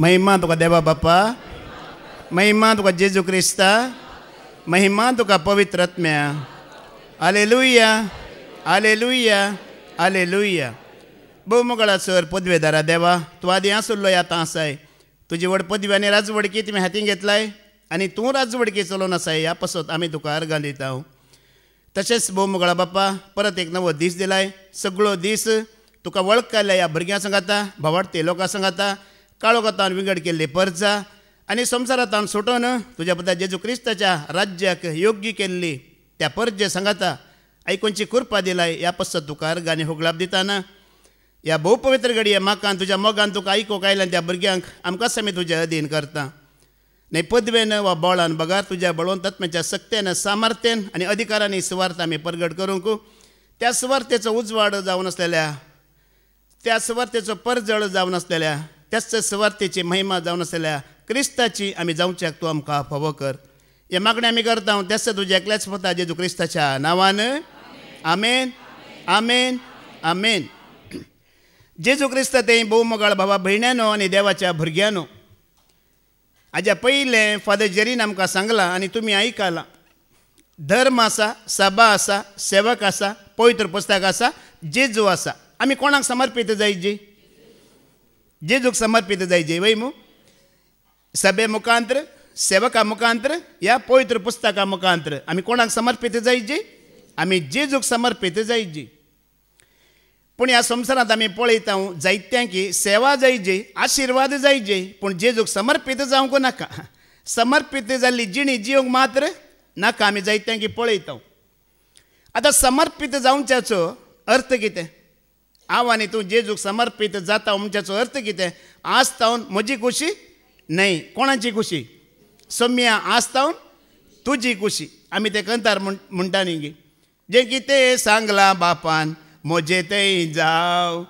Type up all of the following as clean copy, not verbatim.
महिमा तुका देवा बाप्पा, महिमा तुका जेजू क्रिस्ता, महिमा तुका पवित्र आत्म्या. हालेलुया, हालेलुया, हालेलुया. बहुमंगळा सर पदवेदारा देवा, तूं आदी आसुल्लो आतां आसाय. तुजी व्हड पदवी आनी राजवडकी तुमी हातीन घेतलाय आनी तूं राजवडकी चलोवन आसाय. ह्या पासत आमी तुका अर्गां दिता. तशेंच बहुमंगळा बाप्पा, परत एक नवो दीस दिलाय. सगळो दीस तुका वळखल्या ह्या भुरग्यां सांगाता, भावार्थी लोकां सांगाता, काळोखांतान विंगड केल्ली परजा आनी संवसारांतान सुटोवन तुज्या पुता जेजू क्रिस्ताच्या राज्याक योग्य केल्ली त्या परजे सांगाता आयकुनची कृपा दिलाय. ह्या पासत तुका अर्गां आनी होगलाप दिताना ह्या भोव पवित्र घडये म्हाका तुज्या मोगान तुका आयकूंक आयल्या त्या भुरग्यांक आमकां आमी तुज्या अधीन करता. न्हय पदवेन वा बोळान बगार तुज्या बळवंत आत्म्याच्या सक्तेन सामर्थ्यान आनी अधिकारांनी सुवार्थ आमी प्रगट करूंक, त्या सुवार्थेचो उजवाड जावन आसलेल्या, त्या सुवार्थेचो परजळ जावन आसलेल्या, त्याच सुवार्थेची महिमा जावन आसलेल्या क्रिस्ताची आमी जावच्याक तूं आमकां फावो कर. हे मागणें आमी करता त्याच तुज्या एकल्याच पुता जेजू क्रिस्ताच्या नांवान. आमेन, आमेन, आमेन. जेजू क्रिस्त ते बहुमंगळ भावा भयण्यानो आनी देवाच्या भुरग्यांनो, हाज्या पयलें फादर जेरीन आमकां सांगलां आनी तुमी आयकलां. धर्म आसा, सभा आसा, सेवक आसा, पवित्र पुस्तक आसा, जेजू आसा. आमी कोणाक समर्पीत जायची? जेजूक समर्पीत जायची वय मू. सभे मुखांतर, सेवका मुखांतर, ह्या पवित्र पुस्तका मुखांतर आमी कोणाक समर्पीत जायची? आमी जेजूक समर्पीत जायची. पूण ह्या संवसारांत आमी पळयता जायत्यांकी सेवा जायची, आशिर्वाद जायचे, पूण जेजूक समर्पीत जावंक नाका. समर्पीत जाल्ली जिणी जिवंक मात्र नाका. आमी जायत्यांकी पळयता. आतां समर्पीत जावच्याचो अर्थ कितें? हांव आनी तूं जेजूक समर्पीत जाता म्हणच्याचो अर्थ कितें? आस्तावन म्हजी खुशी न्हय, कोणाची खुशी? सोम्या आस्तावन तुजी खुशी. आमी ते कंतार म्हणटा न्ही गे, जें कितें सांगलां बापान म्हजें तें जाव,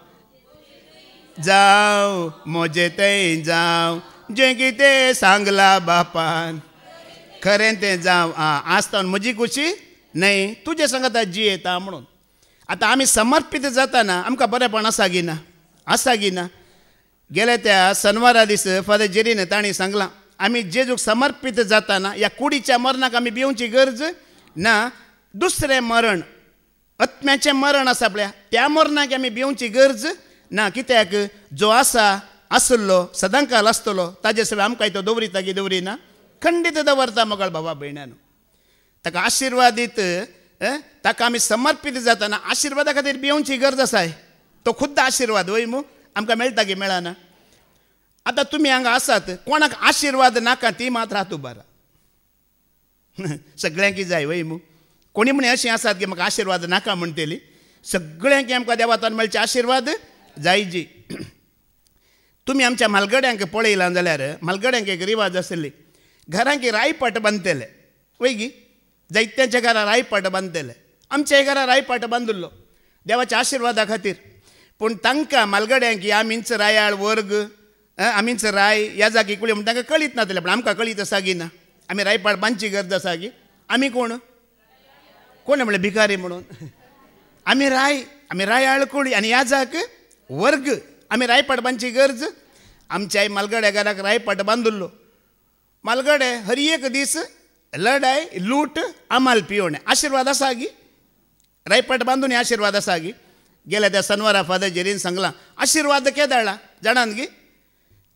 जाव म्हजें तें जाव, जें कितें सांगलां बापान खरें तें जाव. आस्तावन म्हजी खुशी न्हय, तुजें सांगता जी येता म्हणून. आतां आमी समर्पीत जाताना आमकां बरेंपण आसा गी ना? आसा गी ना? गेल्या त्या शनवारा दीस फादर जेरीन तांणी सांगलां आमी जेजूक समर्पीत जाताना ह्या कुडीच्या मरणाक आमी भिवची गरज ना. दुसरें मरण, आत्म्याचें मरण आसा पळय, त्या मरणाक आमी भिवची गरज ना. कित्याक जो आसा, आसलो, सदांकाल आसतलो, ताजे सगळें आमकां तो दवरिता की दवरिना? खंडीत दवरता मोगाळ भावा भयण्यानो. ताका आशिर्वादीत, ताका आमी समर्पीत जाताना आशिर्वादा खातीर भिवची गरज आसाय. तो खुद्द आशिर्वाद वय मू आमकां मेळटा की मेळना? आतां तुमी हांगा आसात, कोणाक आशिर्वाद नाका ती मात रात उबारा. सगळ्यांकी जाय वय मू. कोणी म्हणे अशीं आसात की म्हाका आशिर्वाद नाका म्हणटली. सगळ्यांकी आमकां देवातान मेळचे आशिर्वाद जायची. तुमी आमच्या म्हालगड्यांक पळयलां जाल्यार म्हालगड्यांक एक रिवाज आसली, घरांक रायपट बांदतले वय गी. जायत्यांच्या घरा रायपट बांदतले. आमच्या घरा रायपट बांदुल्लो देवाच्या आशिर्वादा खातीर. पूण तांकां म्हालगड्यांक आमीच रायाळ वर्ग, आमीच राय ह्या जागी कुळी म्हण तांकां कळीत नातलें. पूण आमकां कळीत आसा गी ना? आमी रायपाट बांदची गरज आसा गी. आमी कोण? कोण म्हणलें भिकारी म्हणून? आमी रायाळ कुळी आनी ह्या जाग वर्ग. आमी रायपाट बांदची गरज. आमच्या आई म्हालगड्या घराक रायपाट बांदुल्लो. म्हालगडे हर एक दीस लढाय, लूट, आमाल पिवणें. आशिर्वाद आसा गी? रायपाट बांदून आशिर्वाद आसा गी? गेल्या त्या शनवारा फादर जेरीन सांगलां आशिर्वाद केदाळा जाणान गी.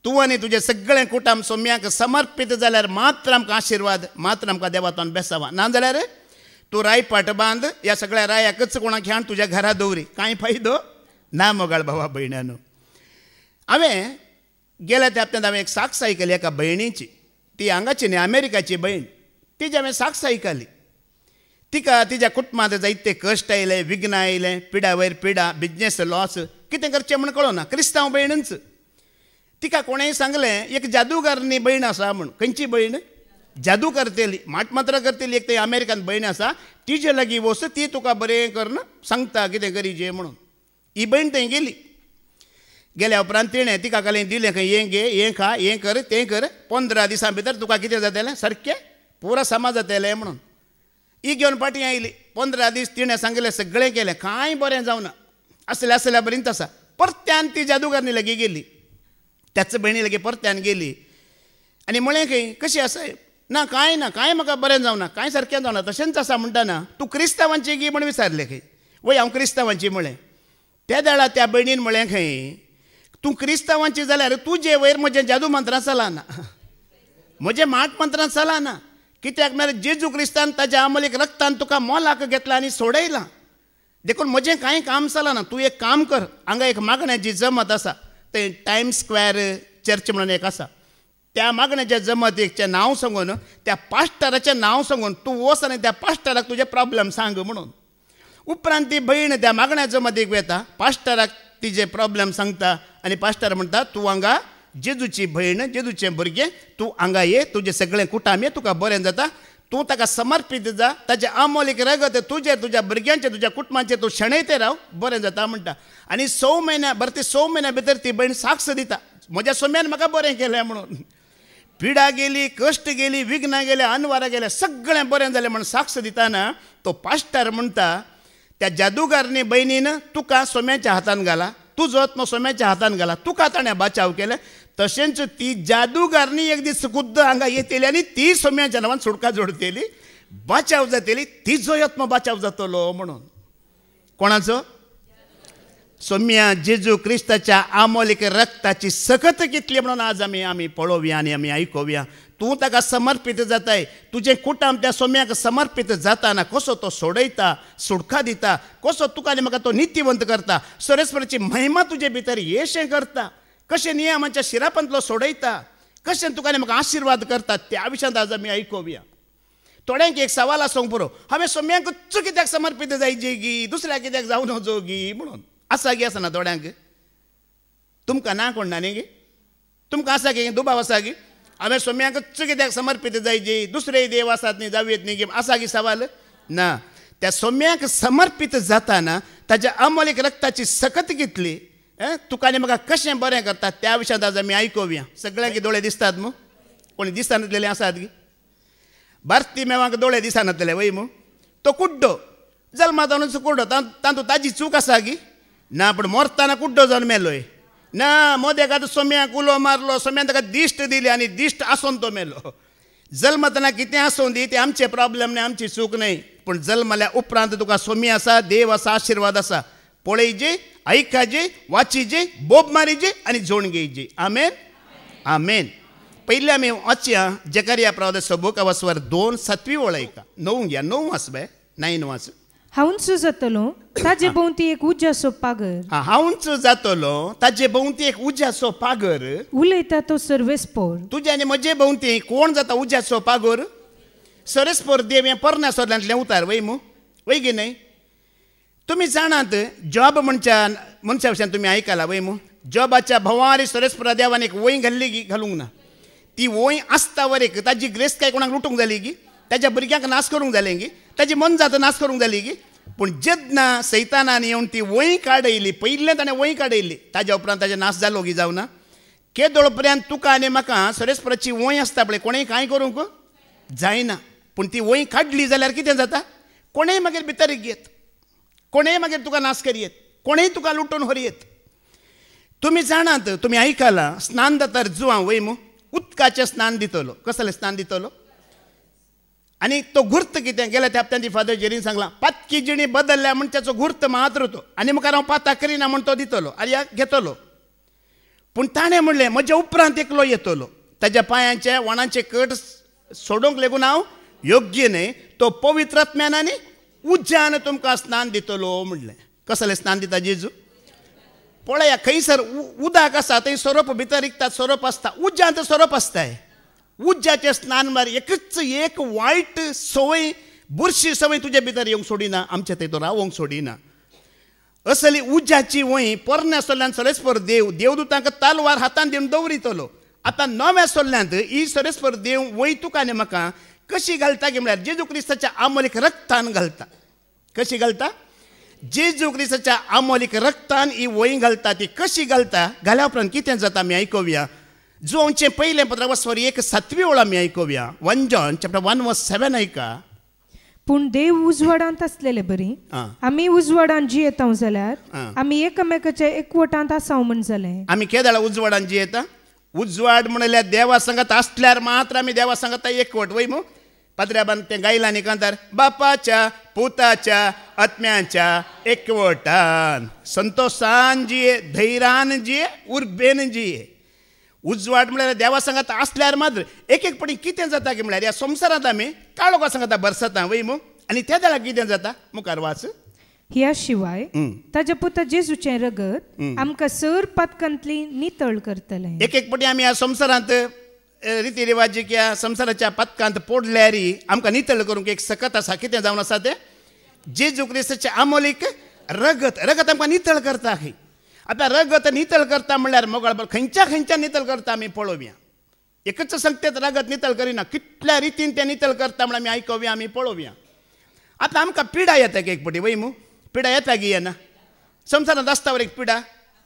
तूं आनी तुजें सगळें कुटुंब सोम्याक समर्पीत जाल्यार मात्र आमकां आशिर्वाद, मात्र आमकां देवातान बेसावा. ना जाल्यार तूं रायपाट बांद, ह्या सगळ्या रायाकच कोणाक हाड तुज्या घरा दवरी, कांय फायदो ना मोगाळ भावा भयण्यानो. हांवें गेल्या त्या हप्त्यांत हांवें एक साक्ष आयकली एका भयणीची. ती हांगाची न्ही, अमेरिकाची भयण. तिची हांवें साक्ष आयकली. तिका तिच्या कुटुंबांत जायते कश्ट आयले, विघ्न आयले, पिडा वयर पिडा, बिजनेस लॉस, कितें करचें म्हण कळना. क्रिस्तांव भयणच. तिका कोणेंय सांगलें एक जादूगारनी भयण आसा म्हूण. खंयची भयण? जादू करतेली, माटमात्र करतेली एक ते अमेरिकान भयण आसा. तिजे लागीं वच, ती तुका बरें करना सांगता कितें करीचें म्हणून. ही भयण थंय गेली. गेल्या उपरांत तिणें तिका कालें दिलें खंय हें घे, हें खा, हें कर, तें कर, 15 दिसां भितर तुका कितें जातलें सारकें पुरो समाज जातलें म्हणून. ही घेवन फाटीं आयली. 15 दीस तिणें सांगलें, सगळें केलें, कांय बरें जावना. आसल्या बरींच आसा. परत्यान ती जादूगारनी लागीं गेली. त्याच भयणी लगे परत्यान गेली आनी म्हळें खंय कशें आसा ना कांय म्हाका बरें जावना कांय सारकें जावना तशेंच आसा म्हणटाना तूं क्रिस्तांवांची गी म्हण विचारलें खंय वय हांव क्रिस्तांवांची म्हळें त्या वेळार त्या भयणीन म्हळें खंय तूं क्रिस्तांवांची जाल्यार तुजे वयर म्हजें जादू मंत्रां चलना म्हजें माट मंत्रां चलना कित्याक म्हळ्यार जेजू क्रिस्तान ताच्या अमोलीक रक्तान तुका मोलाक घेतला आनी सोडयलां देखून म्हजें कांय काम चलना तूं एक काम कर हांगा एक मागण्याची जमत आसा तें टायम स्क्वेअर चर्च म्हणून एक आसा त्या मागण्याच्या जमतीचें नांव सांगून त्या पास्टराचें नांव सांगून तूं वच आनी त्या पास्टराक तुजे प्रॉब्लेम सांग म्हणून उपरांत ती भयण त्या मागण्या जमतीक वेता पास्टराक तिजे प्रॉब्लेम सांगता आनी पास्टर म्हणटा तूं हांगा जेजूची भयण जेजूचें भुरगें तूं हांगा ये तुजें सगळें कुटाम ये तुका बरें जाता तूं ताका समर्पीत जा ताचें अमोलीक रगत तुजेर तुज्या भुरग्यांचेर तुज्या कुटुंबाचेर तूं शेणयते राव बरें जाता म्हणटा आनी 6 म्हयन्या बरें 6 म्हयन्या भितर ती भयण साक्ष दिता म्हज्या सोम्यान म्हाका बरें केलें म्हणून पिडा गेली कश्ट गेली विघ्नां गेले अनवारां गेले सगळें बरें जालें म्हण साक्ष दिताना तो पास्टर म्हणटा त्या जादूगारनी भयणीन तुका सोम्याच्या हातान घाला तुजो आत्मो सोम्याच्या हातान घाला तुका ताणें बचाव केलें तशेंच ती जादूगारनी एक दीस खुद्द हांगा येतली आनी ती सोम्याच्या नांवान सुटका जोडटली बचाव जातली तिजो आत्मो बचाव जातलो म्हणून कोणाचो सोम्या जेजू क्रिस्ताच्या अमोलीक रक्ताची सकत कितली म्हणून आज आमी पळोवया आनी आमी आयकोवया तूं ताका समर्पीत जाताय तुजें कुटुंब त्या सोम्याक समर्पीत जाताना कसो तो सोडयता सुटका दिता कसो तुका आनी म्हाका तो नित्यवंत करता सरस्वतीची महिमा तुजे भितर येशें करता कशें नियमाच्या शिरापंतलो सोडयता कशें तुका आनी म्हाका आशिर्वाद करता त्या विशयांत आज आमी आयकोवया थोड्यांक एक सवाल आसूंक पुरो हांवें सोम्याकच कित्याक समर्पीत जायची गी दुसऱ्याक कित्याक जावं नजो गी म्हणून आसा गी आसना थोड्यांक तुमकां ना कोण ना न्ही गे तुमकां आसा गे दुबाव आसा गी हांवें सोम्याकच कित्याक समर्पीत जायची दुसरे देव आसात न्ही जावयेत न्ही गे आसा गी सवाल ना त्या सोम्याक समर्पीत जाताना ताच्या अमोलीक रक्ताची सकत कितली तुका आनी म्हाका कशें बरें करता त्या विशयांत आज आमी आयकोवया सगळ्यांक दोळे दिसतात मू कोणी दिसनासलेले आसात गी भारती मेवांक दोळे दिसनासलेले वय मू तो कुड्डो जल्मा जावनूच कुड्डो तातूंत ताजी चूक आसा गी ना पूण मोरतना कुड्डो जावन मेलोय ना मोदेक आतां सोम्याक उलो मारलो सोम्यान ताका दिश्ट दिली आनी दिश्ट आसून तो मेलो जल्मतना कितें आसूं दी ते आमचे प्रॉब्लेम न्ही आमची चूक न्ही पूण जल्मल्या उपरांत तुका सोमी आसा देव आसा आशिर्वाद आसा पळयजे आयकाजे वाचीजे बोब मारीजे आनी जोण घेयजे आमेन आमेन पयलीं आमी वाचया जकरिया प्रवादीचो बूक अवस्वर 2:7 वळयका 9 घ्या 9 वाच बाय 9 वाच हांवूच जातलो ताजे भोंवती एक उज्याचो पागर हांवूच जातलो ताजे भोंवती एक उज्याचो पागर उलयता तो सर्वेस्पोर तुज्या आनी म्हजे भोंवती कोण जाता उज्याचो पागर सर्वेस्पोर देव हें पर्ण्यासोरल्यांतलें उतार वय मू वय गे न्हय तुमी जाणात जॉब मनशा भशेन तुमी आयकला वय मू जॉबाच्या भंवारी सर्वेस्पोरा देवान एक वय घालूंक ना ती वय आसता वरेक ताजी ग्रेस काय कोणाक लुटूंक जाली गी ताच्या भुरग्यांक नाश करूंक जालें गी ताजी मन जाता नाश करूंक जाली गी पूण जेन्ना सैतानान येवन ती वय काडयली पयलें ताणें वय काडयली ताज्या उपरांत ताजें नाश जालो गी जावना केदोळ पर्यंत तुका आनी म्हाका सर्वेस्पराची वय आसता पळय कोणेंय कांय करूंक जायना पूण ती वय काडली जाल्यार कितें जाता कोणेंय मागीर भितर घेत कोणेंय मागीर तुका नाश करयेत कोणेंय तुका लुटून व्हरयेत तुमी जाणात तुमी आयकलां स्नान जाता जुवां वय मू उदकाचें स्नान दितलो कसलें स्नान दितलो आनी तो घुर्त कितें गेल्या त्या हप्त्यान ती फादर जेरीन सांगलां पातकी जिणी बदलल्या म्हण त्याचो घुर्त मात्र तो आनी मुखार हांव पाता करिना म्हण तो दितलो आनी घेतलो पूण ताणें म्हणलें म्हज्या उपरांत एकलो येतलो ताज्या पांयाचे वणाचे कट सोडूंक लेगून हांव योग्य न्हय तो पवित्र आत्म्यान आनी उज्यान तुमकां स्नान दितलो म्हणलें कसलें स्नान दिता जेजू पळया खंयसर उदक आसा थंय सोरोप भितर रिकतात सोरोप आसता उज्यांत सोरोप आसताय उज्याचें स्नान म्हळ्यार एकच एक वायट संवय बुरशी संवय तुजे भितर येवंक सोडिना आमचे थंय तो रावोंक सोडिना असली उज्याची वय पोरण्या सोल्ल्यान सर्वेस्पर देव देवदूतांक तालवार हातान दिवन दवरितलो आतां नव्या सोल्ल्यांत ही सर्वेस्पर देव वय तुका आनी म्हाका कशी घालता गे म्हळ्यार जेजू क्रिस्ताच्या अमोलीक रक्तान घालता कशी घालता जेजू क्रिस्ताच्या अमोलीक रक्तान ही वय घालता ती कशी घालता घाल्या उपरांत कितें जाता आमी आयकोवया जोंचे पयलें पत्र वस्वर 1:7 वेळ आमी आयकोवया 1 John chapter 1:7 आयका पूण देव उजवाडांत आसलेले बरी आमी उजवाडांत जियेता जाल्यार आमी एकामेकाच्या एकवटांत आसाव म्हण जालें आमी केदाळा उजवाडांत जियेता उजवाड म्हणल्यार देवा संगत असल्यार मात्र आमी देवा संगत एकवट वय मू पत्र्याबान ते गायलांनी कांतार बापाच्या पुताच्या आत्म्याच्या एकवटान संतोषान जिये धैर्यान जिये उर्बेन जिये उजवाड म्हळ्यार देवा संगत असल्यार मात्र एक एक पटी कितें जाता की म्हळ्यार ह्या संवसारांत आमी काळोखा संगत बरसता वय मू आनी त्या जाल्यार कितें जाता मुखार वाच ह्या शिवाय ताच्या पुता जेजूचें रगत आमकां सर पातकांतली नितळ करतलें एक एक पटी आमी ह्या संवसारांत रिती रिवाजी ह्या संवसाराच्या पथकांत पडल्यार आमकां नितळ करूंक एक सकत आसा कितें जावन आसा तें जेजू क्रिस्ताचें आमोलीक रगत रगत आमकां नितळ करता खंय आतां रगत नितळ करता म्हणल्यार मोगळ खंयच्या नितळ करता आमी पळोवया एकच संगतेत रगत नितळ करिना कितल्या रितीन तें नितळ करता म्हण आमी आयकोवया आमी पळोवया आतां आमकां पिडा येता एक पटी वय मू पिडा येता की येना संवसारांत आसतावर एक पिडा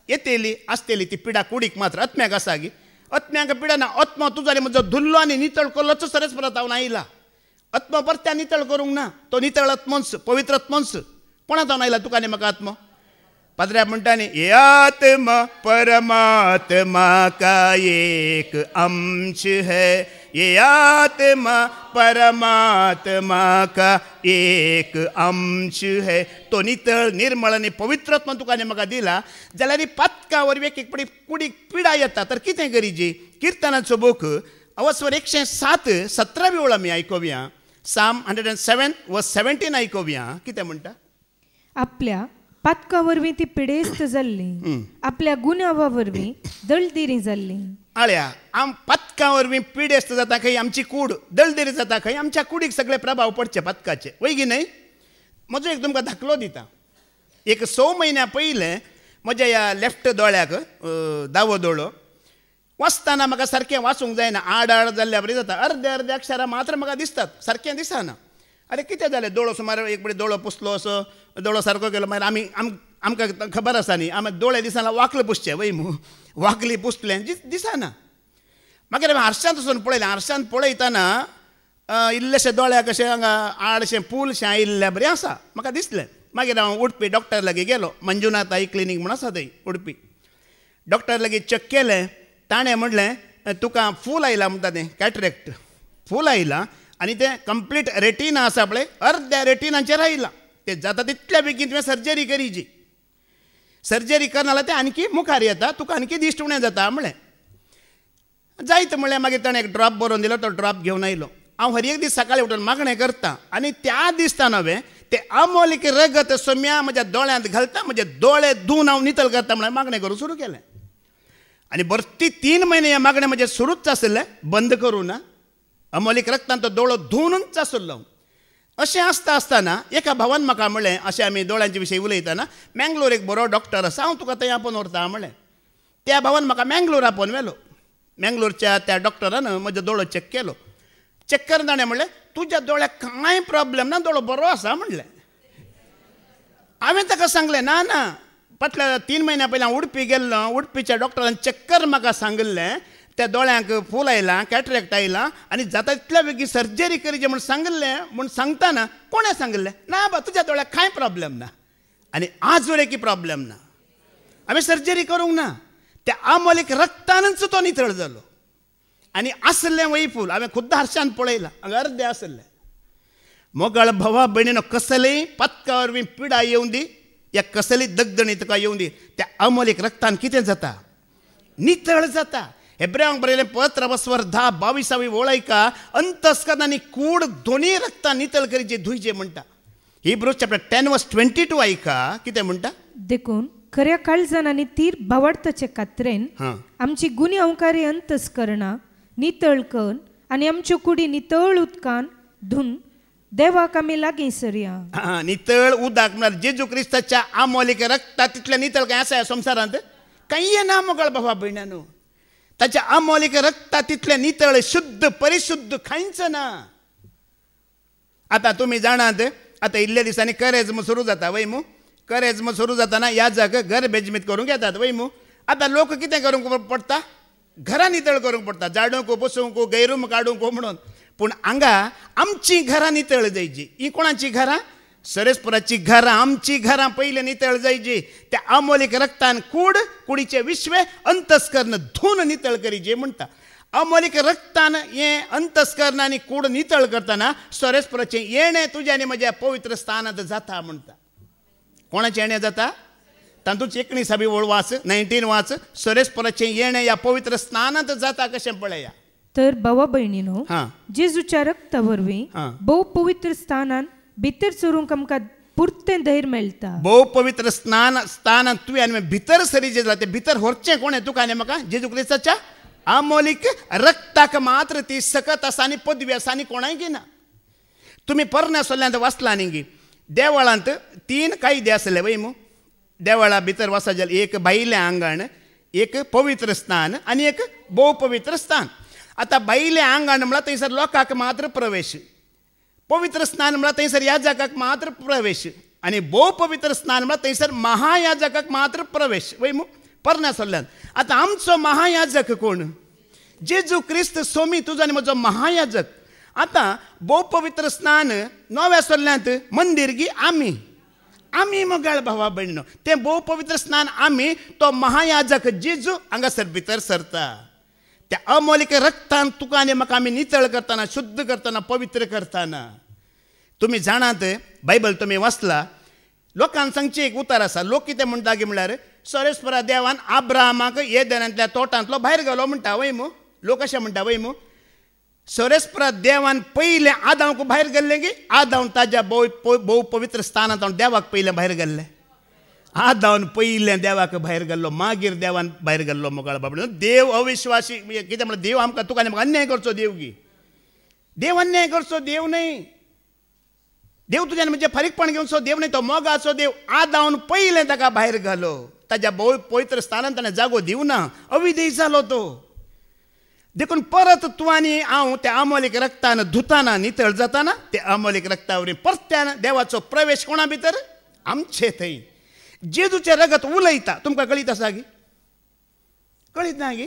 येतेली आसतेली ती पिडा कुडीक मात्र आत्म्याक आसा की आत्म्याक पिडा ना आत्मा तुजो म्हजो धुल्लो आनी नितळ केल्लोच सरस परत हांव आयला आत्मा परत्या नितळ करूंक ना तो नितळ आत्मोंच पवित्र आत्मोंच कोणाक हांव आयला तुका आनी म्हाका आत्मो पाद्र्या म्हणटा न्ही हे आत्मा परमात्मा का एक अंश है ये आत्मा परमात्मा का एक अंश है तो नितळ निर्मळ आनी पवित्र आत्मा तुका आनी म्हाका दिला जाल्यार ही पथका वरवीं एक पटी कुडीक पिडा येता तर कितें करीची किर्तनाचो बूक अवस्वर 107:17 ओळ आमी आयकोवया साम 107 वर्स 17 आयकोवया कितें म्हणटा आपल्या पातका वरवीं ती पिडेस्त जाल्ली आपल्या गुन्यांवा वरवीं दळदिरी जाल्ली आळ्या आम पथका वरवीं पिडेस्त जाता खंय आमची कूड दळदिरी जाता खंय आमच्या कुडीक सगळे प्रभाव पडचे पथकाचे वय की न्हय म्हजो एक तुमकां धाकलो दिता एक 6 म्हयन्या पयलें म्हज्या ह्या लेफ्ट दोळ्याक दावो दोळो वाचताना म्हाका सारकें वाचूंक जायना आड जाल्ल्या बरी जाता अर्दे अक्षरां मात्र म्हाका दिसतात सारकें दिसना अरे कितें जालें दोळो सुमार एक बडी दोळो पुसलो असो दोळो सारको केलो मागीर आमकां खबर आसा न्ही आमी दोळे दिसना वाकले पुसचे वय मू वाकली पुसलें दिसना मागीर हांवें हारशांत वचून पळयलें हारशांत पळयतना इल्लेशे दोळ्याक अशें हांगा आडशें पूलशें आयिल्लें बरें आसा म्हाका दिसलें मागीर हांव उडपी डॉक्टर लागीं गेलो मंजुनाथ आई क्लिनीक म्हूण आसा थंय उडपी डॉक्टर लागीं चॅक केलें ताणें म्हणलें तुका फूल आयला म्हणटा तें कॅटरेक्ट फूल आयला आनी तें कंप्लीट रेटिना आसा पळय अर्द्या रेटिनाचेर आयला ते जाता तितल्या बेगीन तुवें सर्जरी करीची सर्जरी करना जाल्यार तें आनकी मुखार येता तुका आनकी दिश्ट उणें जाता म्हणलें जायत म्हणलें मागीर ताणें एक ड्रॉप बरोवन दिलो तो ड्रॉप घेवन आयलो हांव हर एक दीस सकाळीं उठून मागणें करता आनी त्या दिसतान हांवें तें आमोलीक रगत सोम्या म्हज्या दोळ्यांत घालता म्हजे दोळे धुवन हांव नितळ करता म्हणून मागणें करूंक सुरू केलें आनी भरती 3 म्हयने हें मागणें म्हजें सुरूच आसलें बंद करूं ना अमोलीक रक्तान तो दोळो धुवनूच आसलो अशें आसता आसतना एका भावान म्हाका म्हणलें अशें आमी दोळ्यांचे विशीं उलयतना मँगलोर एक बरो डॉक्टर आसा हांव तुका थंय आपोवन व्हरता म्हणलें त्या भावान म्हाका मँगलोर आपोवन व्हेलो मँगलोरच्या त्या डॉक्टरान म्हजो दोळो चॅक केलो चॅक करना ताणें म्हणलें तुज्या दोळ्याक कांय प्रॉब्लेम ना दोळो बरो आसा म्हणलें हांवें ताका सांगलें ना ना फाटल्या 3 म्हयन्या पयलीं हांव उडपी गेल्लो उडपीच्या डॉक्टरान चक्कर म्हाका सांगलें त्या दोळ्यांक फूल आयलां कॅटरेक्ट आयलां आनी जाता तितल्या बेगीन सर्जरी करीची म्हूण सांगलें म्हूण सांगतना कोणें सांगलें ना बा तुज्या दोळ्याक कांय प्रॉब्लेम ना आनी आज वरेकी प्रॉब्लेम ना हांवें सर्जरी करूंक ना त्या आमोलीक रक्तानच तो नितळ जालो आनी आसलें वय फूल हांवें खुद्द हारशांत पळयलां हांगा अर्दें आसलें मोगाळ भावा भयणीनो कसलीय पथका वरवीं पिडा येवं दी या कसली दगदणी तुका येवं दी त्या आमोलीक रक्तान कितें जाता नितळ जाता हेब्रेयांक बरयलें पत्र अवस्वर 10:22 ओळयका अंतस्करण आनी कूड दोनी रक्तान नितळ करीचे धुयचे म्हणटा हिब्रूज चॅप्टर 10 वर्स 22 आयका कितें म्हणटा देखून खऱ्या काळजान आनी तीर भावार्थाचे कात्रेन आमची गुन्हे अवकारी अंतस्करणां नितळ करून आनी आमच्यो कुडी नितळ उदकान धुवन देवाक आमी लागीं सरया नितळ उदक म्हळ्यार जेजू क्रिस्ताच्या आमोलीक रक्ता तितलें नितळ काय आसा ह्या संवसारांत कांय ना मोगाळ भावा भयणानो ताच्या आमोलीक रक्ता तितलें नितळ शुद्ध परिशुद्ध खंयच ना आतां तुमी जाणात आतां इल्ल्या दिसांनी करेजम सुरू जाता वय मू करेजम सुरू जाताना ह्या जाग घर बेजमीत करूंक येतात वय मू आतां लोक कितें करूंक पडटा घरां नितळ करूंक पडटा झाडूंक पुसूंक गैरूम काडूंक म्हणून पूण हांगा आमची घरां नितळ जायची ही कोणाची घरां सरेस्पराची घरां आमची घरां पयले नितळ जायची त्या अमोलीक रक्तान कुडीचे विश्वे अंतस्करण धुवन नितळ करीचे म्हणटा अमोलीक रक्तान हे अंतस्करण आनी कूड नितळ करतना सरेस्पराचें येणें तुज्या आनी म्हज्या पवित्र स्थानांत जाता म्हणटा कोणाचें येणें जाता तातूंत 19 वाच 19 वाच सरेस्पराचें येणें ह्या पवित्र स्थानांत जाता कशें पळया तर भावा भयणीनो जेजूच्या रक्ता वरवीं भोव पवित्र स्थानान भितर सरूंक आमकां पुरतें धैर्य मेळटा भोव पवित्र स्थानांत तुवें आनी भितर सरी जे जाता भितर व्हरचें कोणें तुका आनी म्हाका जेजू क्रिस्ताच्या अमोलीक रक्ताक मात्र ती सकत आसा आनी पदवी आसा आनी कोणाय घेना तुमी परण्या सोल्ल्यांत वाचला न्ही देवळांत 3 कायदे आसले वय मू देवळा भितर वचा जाल्यार एक भायलें आंगण एक पवित्र स्थान आनी एक भोव पवित्र स्थान आतां भायलें आंगण म्हळ्यार थंयसर लोकांक मात्र प्रवेश पवित्र स्थान म्हळ्यार थंयसर याजकाक मात्र प्रवेश आनी भोव पवित्र स्थान म्हळ्यार थंयसर महायाजकाक मात्र प्रवेश वय मू परण्या सोल्ल्यान आतां आमचो महायाजक कोण जेजू क्रिस्त सोमी तुजो आनी म्हजो महायाजक आतां भोव पवित्र स्थान नव्या सोल्ल्यांत मंदीर गी आमी मोगाळ भावा भयणीनो तें भोव पवित्र स्थान आमी तो महायाजक जेजू हांगासर भितर सरता त्या अमोलीक रक्तान तुका आनी म्हाका आमी नितळ करतना शुद्ध करतना पवित्र करतना तुमी जाणात बायबल तुमी वाचला लोकांक सांगचें एक उतर आसा लोक कितें म्हणटा की म्हळ्यार सरेस्परा देवान आब्रामाक येदेनांतल्या तोटांतलो भायर गेलो म्हणटा वय मू लोक अशें म्हणटा वय मू सरेस्परा देवान पयलें आदामाक भायर गेल्लें की आदाम ताज्या भोव पवित्र स्थानांत हांव देवाक पयलें भायर गेल्लें आदाम पयलें देवाक भायर गेल्लो मागीर देवान भायर गेल्लो मोगाळ बाबडो देव अविश्वासी कितें म्हणल्यार देव आमकां तुका आनी म्हाका अन्याय करचो देव गी देव अन्याय करचो देव न्हय देव तुज्यान म्हणजे फारीकपण घेवचो देव न्हय तो मोगाचो देव आदाम पयलें ताका भायर घालो ताज्या भोव पवित्र स्थानांत ताणें जागो दिवना अविधेय जालो तो देखून परत तूं आनी हांव त्या अमोलीक रक्तान धुताना नितळ जाताना ते अमोलीक रक्ता वरवीं परत्यान देवाचो प्रवेश कोणा भितर आमचे थंय जेजूचें रगत उलयता तुमकां कळीत आसा गी कळीत ना गी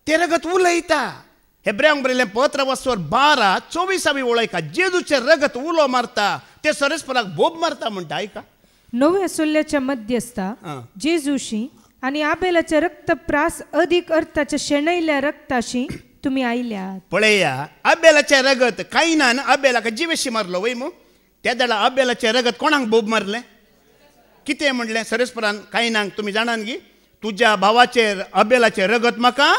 तें रगत उलयता हेब्रेयांक बरयलें पत्र 12:24 वळयका जेजूचें रगत उलो मारता ते सरेस्पराक बोब मारता म्हणटा आयका नव्या सोल्ल्याच्या मध्यस्था जेजूशी आणि आबेलाच्या रक्त प्रास अधिक अर्थाच्या शेणयल्या रक्ताशी तुम्ही आयल्यात पळया आबेलाचें रगत कायनान आबेलाक जिवेशी मारलो वय मू त्या दाडा आबेलाचें रगत कोणाक बोब मारलें कितें म्हणलें सरेस्परान कायनांक तुमी जाणान गी तुज्या भावाचेर आबेलाचें रगत म्हाका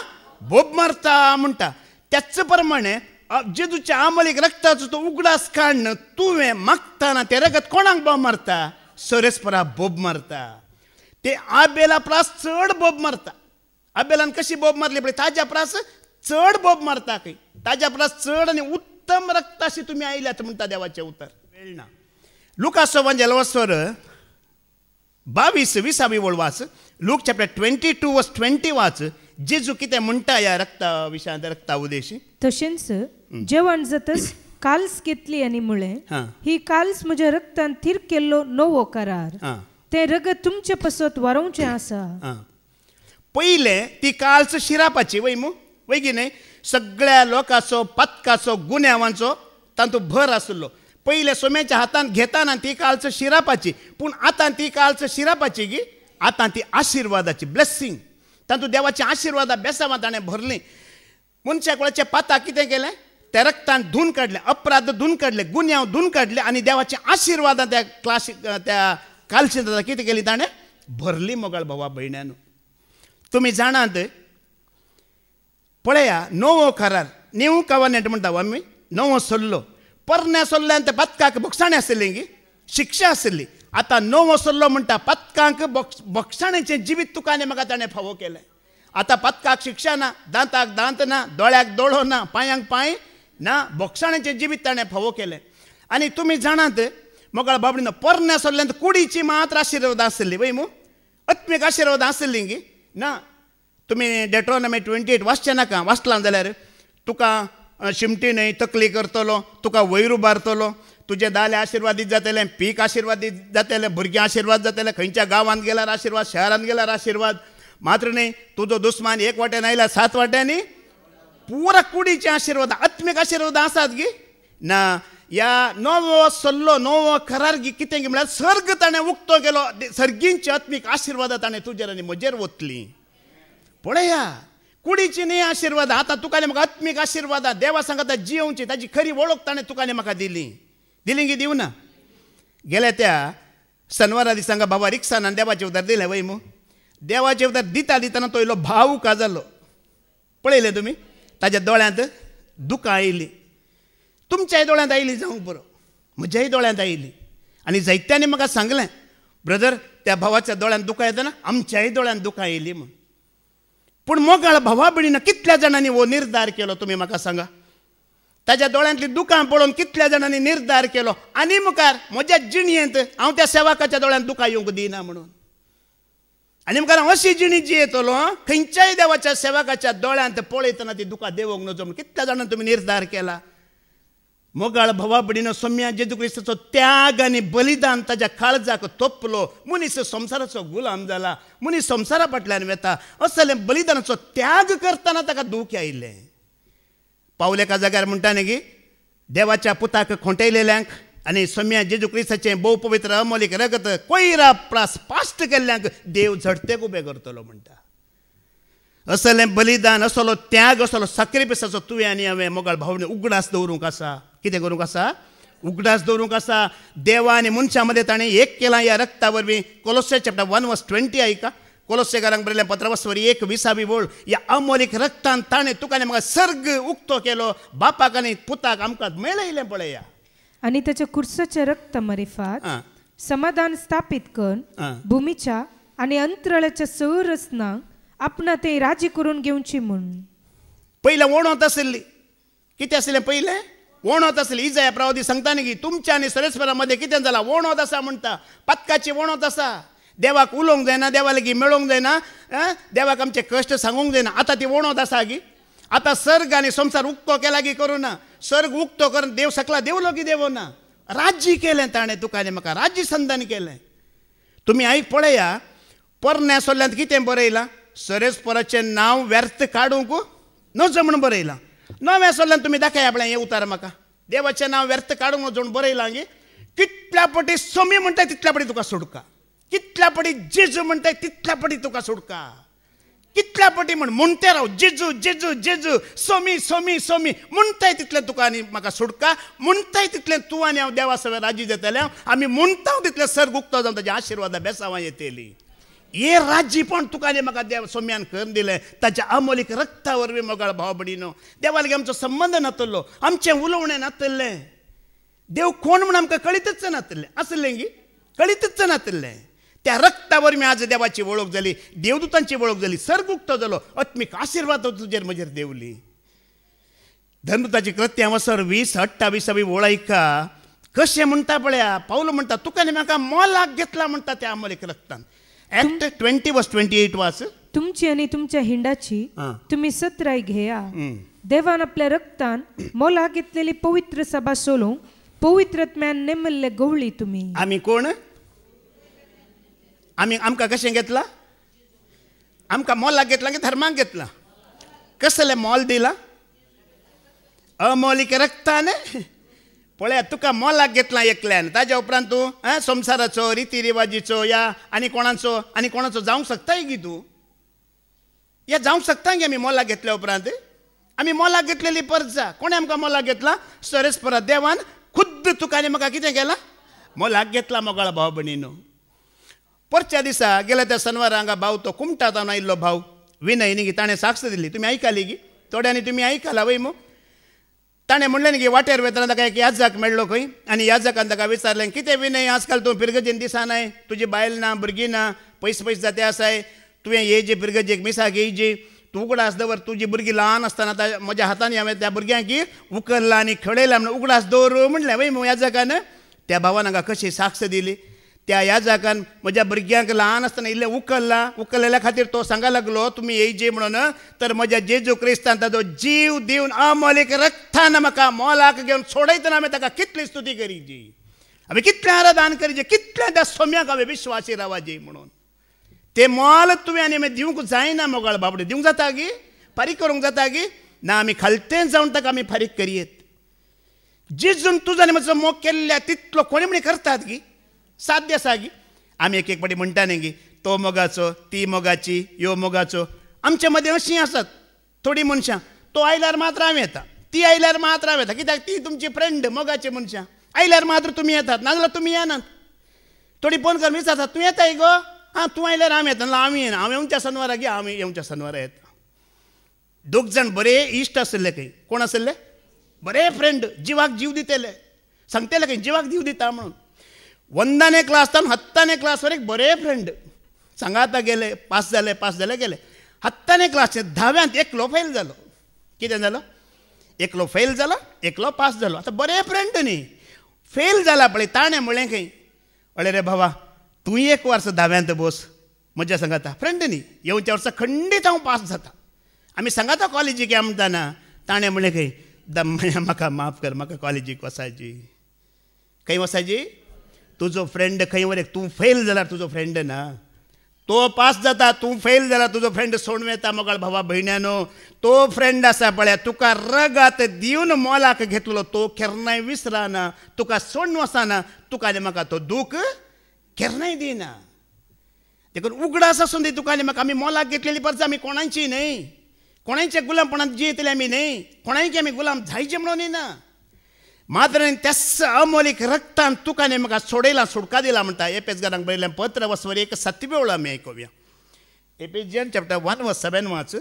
बोब मारता म्हणटा त्याच प्रमाणे जेजूच्या अमोलीक रक्ताचो तो उगडास काडन तुवें मागतना तें रगत कोणाक बोब मारता सरेस्परा बोब मारता ते आबेला प्रास चड बोब मारता आबेलान कशी बोब मारली पळय ताज्या प्रास चड बोब मारता खंय ताज्या प्रास चड आनी उत्तम रक्ताशी तुमी आयल्यात म्हणटा देवाचें उतर वेळ ना लुकाचो एवंजेल वचोर 22-20 वाच लूक चॅप्टर 22:20 वाच जेजू कितें म्हणटा ह्या रक्ता विशयांत रक्ता उदेशी तशेंच जेवण जातस काल्स घेतली आनी म्हळें ही काल्स म्हज्या रक्तान थीर केल्लो नवो करार तें रगत तुमचे पसत वारोवचें आसा पयलें ती काल्स शिरापाची वय मू वय की न्हय सगळ्या लोकांचो पथकाचो गुन्यांवांचो तातूंत भर आसलो पयले सोम्याच्या हातान घेताना ती काल्स शिरापाची पूण आतां ती काल्स शिरापाची गी आतां ती आशिर्वादाची ब्लेसिंग तातूंत देवाची आशिर्वादा बेसांवां ताणें भरलीं मनशा कुळाचें पाता कितें केलें त्या रक्तान धुवन काडलें अपराध धुवन काडले गुन्यांव धुवन काडले आनी देवाची आशिर्वादां त्या कालशी दादा कितें केली ताणें भरली मोगाळ भावा भयण्यानो तुमी जाणात पळया नवो करार न्यू कवर्नेंट म्हणटा आमी नवो सल्लो परण्या सल्ल्यांत पथकाक भक्षाणी आसली गी शिक्षा आसली आतां नवो सल्लो म्हणटा पथकांक भक्षाणेचें जिवीत तुका आनी म्हाका ताणें फावो केलें आतां पथकाक शिक्षा ना दांताक दांत ना दोळ्याक दोळो ना पांयांक पांय ना भक्षाणेचें जिवीत ताणें फावो केलें आनी तुमी जाणात मोगाळ बाबडीनो परण्या सल्ल्यांत कुडीची मात्र आशिर्वाद आसली वय मू आत्मीक आशिर्वाद आसली गी ना तुमी डेट्रोनॉमी 28 वाचचें नाका वाचलां जाल्यार तुका शिमटी न्हय तकली करतलो तुका वयर उबारतलो तुजे दाले आशिर्वादीत जातले पीक आशिर्वादीत जातले भुरगीं आशिर्वाद जातले खंयच्या गांवांत गेल्यार आशिर्वाद शहरांत गेल्यार आशिर्वाद मात्र न्हय तुजो दुस्मान एक वाटेन आयला 7 वाट्यांनी पुरा कुडीचे आशिर्वाद आत्मीक आशिर्वाद आसात गी ना या नवो सल्लो नवो करार कितें म्हळ्यार सर्ग ताणें उक्तो केलो सर्गींची आत्मीक आशिर्वादां ताणें तुजेर आनी म्हजेर वतलीं पळया कुडीची न्ही आशिर्वाद आतां तुका आनी म्हाका आत्मीक आशिर्वादां देवा सांगता जियोवची ताची खरी वळख ताणें तुका आनी म्हाका दिली की दिवना गेल्या त्या शनिवारा दिसांका बाबा रिक्षान देवाचें उदार दिलें वय मू देवाचें उदार दितना तो इल्लो भावूक जालो पळयलें तुमी ताच्या दोळ्यांत दुकां आयलीं तुमच्याय दोळ्यांत आयलीं जावंक बरो म्हज्याय दोळ्यांत आयलीं आनी जायत्यांनी म्हाका सांगलें ब्रदर त्या भावाच्या दोळ्यांत दुकां येता ना आमच्याय दोळ्यांत दुकां आयलीं म्हूण पूण मोगाळ भावा भयणीन कितल्या जाणांनी हो निर्धार केलो तुमी म्हाका सांगा ताच्या दोळ्यांतली दुकां पळोवन कितल्या जाणांनी निर्धार केलो आनी मुखार म्हज्या जिणयेंत हांव त्या सेवकाच्या दोळ्यांत दुकां येवंक दिना म्हणून आनी मुखार हांव अशी जिणी जियेतलो खंयच्याय देवाच्या सेवकाच्या दोळ्यांत पळयतना ती दुकां देवंक नजो म्हणून कितल्या जाणांनी तुमी निर्धार केला मोगाळ भावा भयणीन सोम्या जेजू क्रिस्ताचो त्याग आनी बलिदान ताच्या काळजाक तोपलो मनीस संवसाराचो गुलाम जाला मनीस संवसारा फाटल्यान वेता असलें बलिदानाचो त्याग करतना ताका दूख आयिल्लें पावले एका जाग्यार म्हणटा न्ही की देवाच्या पुताक खोंटयलेल्यांक आनी सोम्या जेजू क्रिस्ताचें भोव पवित्र अमोलीक रगत कोयरा प्रास पाश्ट केल्ल्यांक देव झडतेक उबें करतलो म्हणटा असलें बलिदान असलो त्याग असलो सॅक्रिफायसाचो तुवें आनी हांवें मोगाळ भावने उगडास दवरूंक आसा कितें करूंक आसा उगडास दवरूंक आसा देवा आनी मनशा मदें ताणें एक केलां ह्या रक्ता वरवीं कोलोसे चॅप्टर 1:20 आयका कोलोसेकारांक बरयलें पत्रवस्वरी 1:20 वळ ह्या अमोलीक रक्तान ताणें तुका आनी म्हाका सर्ग उक्तो केलो बापाक आनी पुताक आमकां मेळयलें पळया आनी ताच्या कुर्साच्या रक्ता मरिफात समाधान स्थापीत करून भुमीच्या आनी अंतराळाच्या सर रचनांक आपणा ते राजी करून घेवची म्हूण पयलें वणोत आसली कितें आसलें पयलें वणोत आसली इजाया प्रवादी सांगता न्ही की तुमच्या आनी सरेस्परा मदें कितें जालां वणोत आसा म्हणटा पत्काची वणोत आसा देवाक उलोवंक जायना देवा लागीं मेळोवंक जायना देवाक आमचे कश्ट सांगूंक जायना आतां ती वणोत आसा गी आतां सर्ग आनी संवसार उक्तो केला की करूं ना सर्ग उक्तो करून देव सकला देवलो की देवो ना राज्य केलें ताणें तुका आनी म्हाका राज्य संधान केलें तुमी आयक पळया परण्या सोल्ल्यांत कितें बरयलां सरेस्पराचें नांव व्यर्थ काडूंक नजो म्हूण बरयलां नव्या सोल्ल्यान तुमी दाखया आपणें हें उतार म्हाका देवाचें नांव व्यर्थ काडूंक नजो म्हूण बरयलां गे कितल्या पटी सोमी म्हणटाय तितल्या पटी तुका सुटका कितल्या पटी जेजू म्हणटाय तितल्या पटी तुका सुटका कितल्या पटी म्हणते राव जेजू जेजू जेजू सोमी सोमी सोमी म्हणटाय तितलें तुका आनी म्हाका सुटका म्हणटाय तितलें तूं आनी हांव देवा सवे राजी जातलें आमी म्हणटा तितलें सर्ग उक्तो जावन ताच्या आशिर्वादा बेसांवां येतली हे राज्यपण तुका आनी म्हाका देव सोम्यान करून दिलें ताच्या अमोलीक रक्ता वरवीं मोगाळ भाव भयणीनो देवा लागीं आमचो संबंद नातल्लो आमचें उलोवणें नातल्लें देव कोण म्हूण आमकां कळीतच नातलें आसलें गी कळीतच नातलें त्या रक्ता वरवीं आज देवाची वळख जाली देवदूतांची वळख जाली सर्ग उक्तो जालो आत्मीक आशिर्वाद तुजेर म्हजेर देवली धर्मदूताची कृत्यां वसर 20:28 वळ आयका कशें म्हणटा पळया पावलो म्हणटा तुका आनी म्हाका मोलाक घेतला म्हणटा त्या अमोलीक रक्तान Act 20:28 वाच तुमची आणि तुमच्या हिंडाची तुम्ही सत्राय घेया देवान आपल्या रक्तान मोला घेतलेली पवित्र सभा सोलूंक पवित्रत्म्यान नेमल्ले गवळी तुम्ही आमी कोण आमकां कशें घेतला आमकां मोलाक घेतला की धर्माक घेतला कसलें मोल दिला अमोलीक रक्तान पळया तुका मोलाक घेतला एकल्यान ताज्या उपरांत तूं संवसाराचो रिती रिवाजीचो या आनी कोणाचो जावंक शकताय गी तूं या जावंक शकता गी आमी मोलाक घेतल्या उपरांत आमी मोलाक घेतलेली परजा कोणें आमकां मोलाक घेतला सरेस्परा देवान खुद्द तुका आनी म्हाका कितें केलां मोलाक घेतला मोगाळ भाव भयणीनो परच्या दिसा गेल्या त्या शनिवारा हांगा भाव तो कुमटातावन आयिल्लो भाव विनय न्ही ताणें साक्ष दिली तुमी आयकली गी थोड्यांनी तुमी आयकला वय मू ताणें म्हणलें न्ही वाटेर वेतना ताका एक याजक मेळ्ळो खंय आनी याजकान ताका विचारलें कितें विनय आजकाल तूं पिरगजेन दिसानाय तुजी बायल ना भुरगीं ना पयस जाते आसाय तुवें येयजे पिरगजेक मिसाक येयजे तूं उगडास दवर तुजी भुरगीं ल्हान आसतना म्हज्या हातांनी हांवें त्या भुरग्यांक उखल्ला आनी खडयला म्हणून उगडास दवर म्हणलें वय मू याजकान त्या भावान हांगा कशी साक्ष दिली त्या याजकान म्हज्या भुरग्यांक ल्हान आसतना इल्लें उखल्लेल्या खातीर तो सांगा लागलो तुमी येयजे म्हणून तर म्हज्या जेजू क्रिस्तान ताजो जीव दिवन अमोलीक रक्तान म्हाका मोलाक घेवन सोडयतना हांवें ताका कितली स्तुती करीची हांवें कितलें आराधन करीचें कितलें त्या सोम्याक हांवें विश्वासी रावाजी म्हणून तें मोल तुवें आनी हांवें दिवंक जायना मोगाळ बाबडे दिवंक जाता गी फारीक करूंक जाता गी ना आमी खालतें जावन ताका आमी फारीक करयेत जेजून तुझा आनी म्हजो मोग केल्ल्या तितलो कोणी म्हणी करतात गी साध्य आसा गी आमी एक पाटी म्हणटा न्ही गी तो मोगाचो ती मोगाची ह्यो मोगाचो आमचे मदें अशीं आसात थोडीं मनशां तो आयल्यार मात्र हांव येता ती आयल्यार मात्र हांव येता कित्याक ती तुमची फ्रेंड मोगाची मनशां आयल्यार मात्र तुमी येतात नाजाल्यार तुमी येनात थोडी फोन करून विचारतात तूं येताय गो हां तूं आयल्यार हांव येता नाजाल्यार हांव येना हांव येवच्या शनिवारा गे हांव येवच्या शनिवारा येता दोग जाण बरे इश्ट आसले खंय कोण आसले बरे फ्रेंड जिवाक जीव दितेले सांगतेले खंय जिवाक जीव दिता म्हणून 1 क्लास तान 10 क्लास वर एक बरे फ्रेंड सांगाता गेले पास जाले गेले 10 क्लास 10व्यांत एकलो फेल जालो कितें जालो एकलो फेल जाला एकलो पास जालो आतां बरे फ्रेंड न्ही फेल जाला पळय ताणें म्हळें खंय अळे रे भावा तूं एक वर्स 10व्यांत बस म्हज्या सांगाता फ्रेंड न्ही येवच्या वर्सा खंडीत हांव पास जाता आमी सांगाता कॉलेजीक या म्हणटाना ताणें म्हळें खंय म्हाका माफ कर म्हाका कॉलेजीक वसाची खंय वसाची तुजो फ्रेंड खंय वर तूं फेल जाल्यार तुजो फ्रेंड ना तो पास जाता तूं फेल जाल्यार तुजो फ्रेंड सोडून येता मोगाळ भावा भयण्यानो तो फ्रेंड आसा पळय तुका रगात दिवन मोलाक घेतलो तो केन्नाय विसराना तुका सोडून वचना तुका आनी म्हाका तो दूख केन्नाय दिना देखून उगडास आसून दी तुका आनी म्हाका आमी मोलाक घेतलेली परस आमी कोणाची न्हय कोणाच्या गुलामपणांत जियेतले आमी न्हय कोणायचे आमी गुलाम जायचे म्हणून ना मात्र त्याच अमोलीक रक्तान तुका आनी म्हाका सोडयला सुटका दिला म्हणटा एपेसकारांक बरयलें पत्र वचवर एक 7वी वेळ आमी आयकुया एफिसियन चॅप्टर 1 वर्स 7 वाच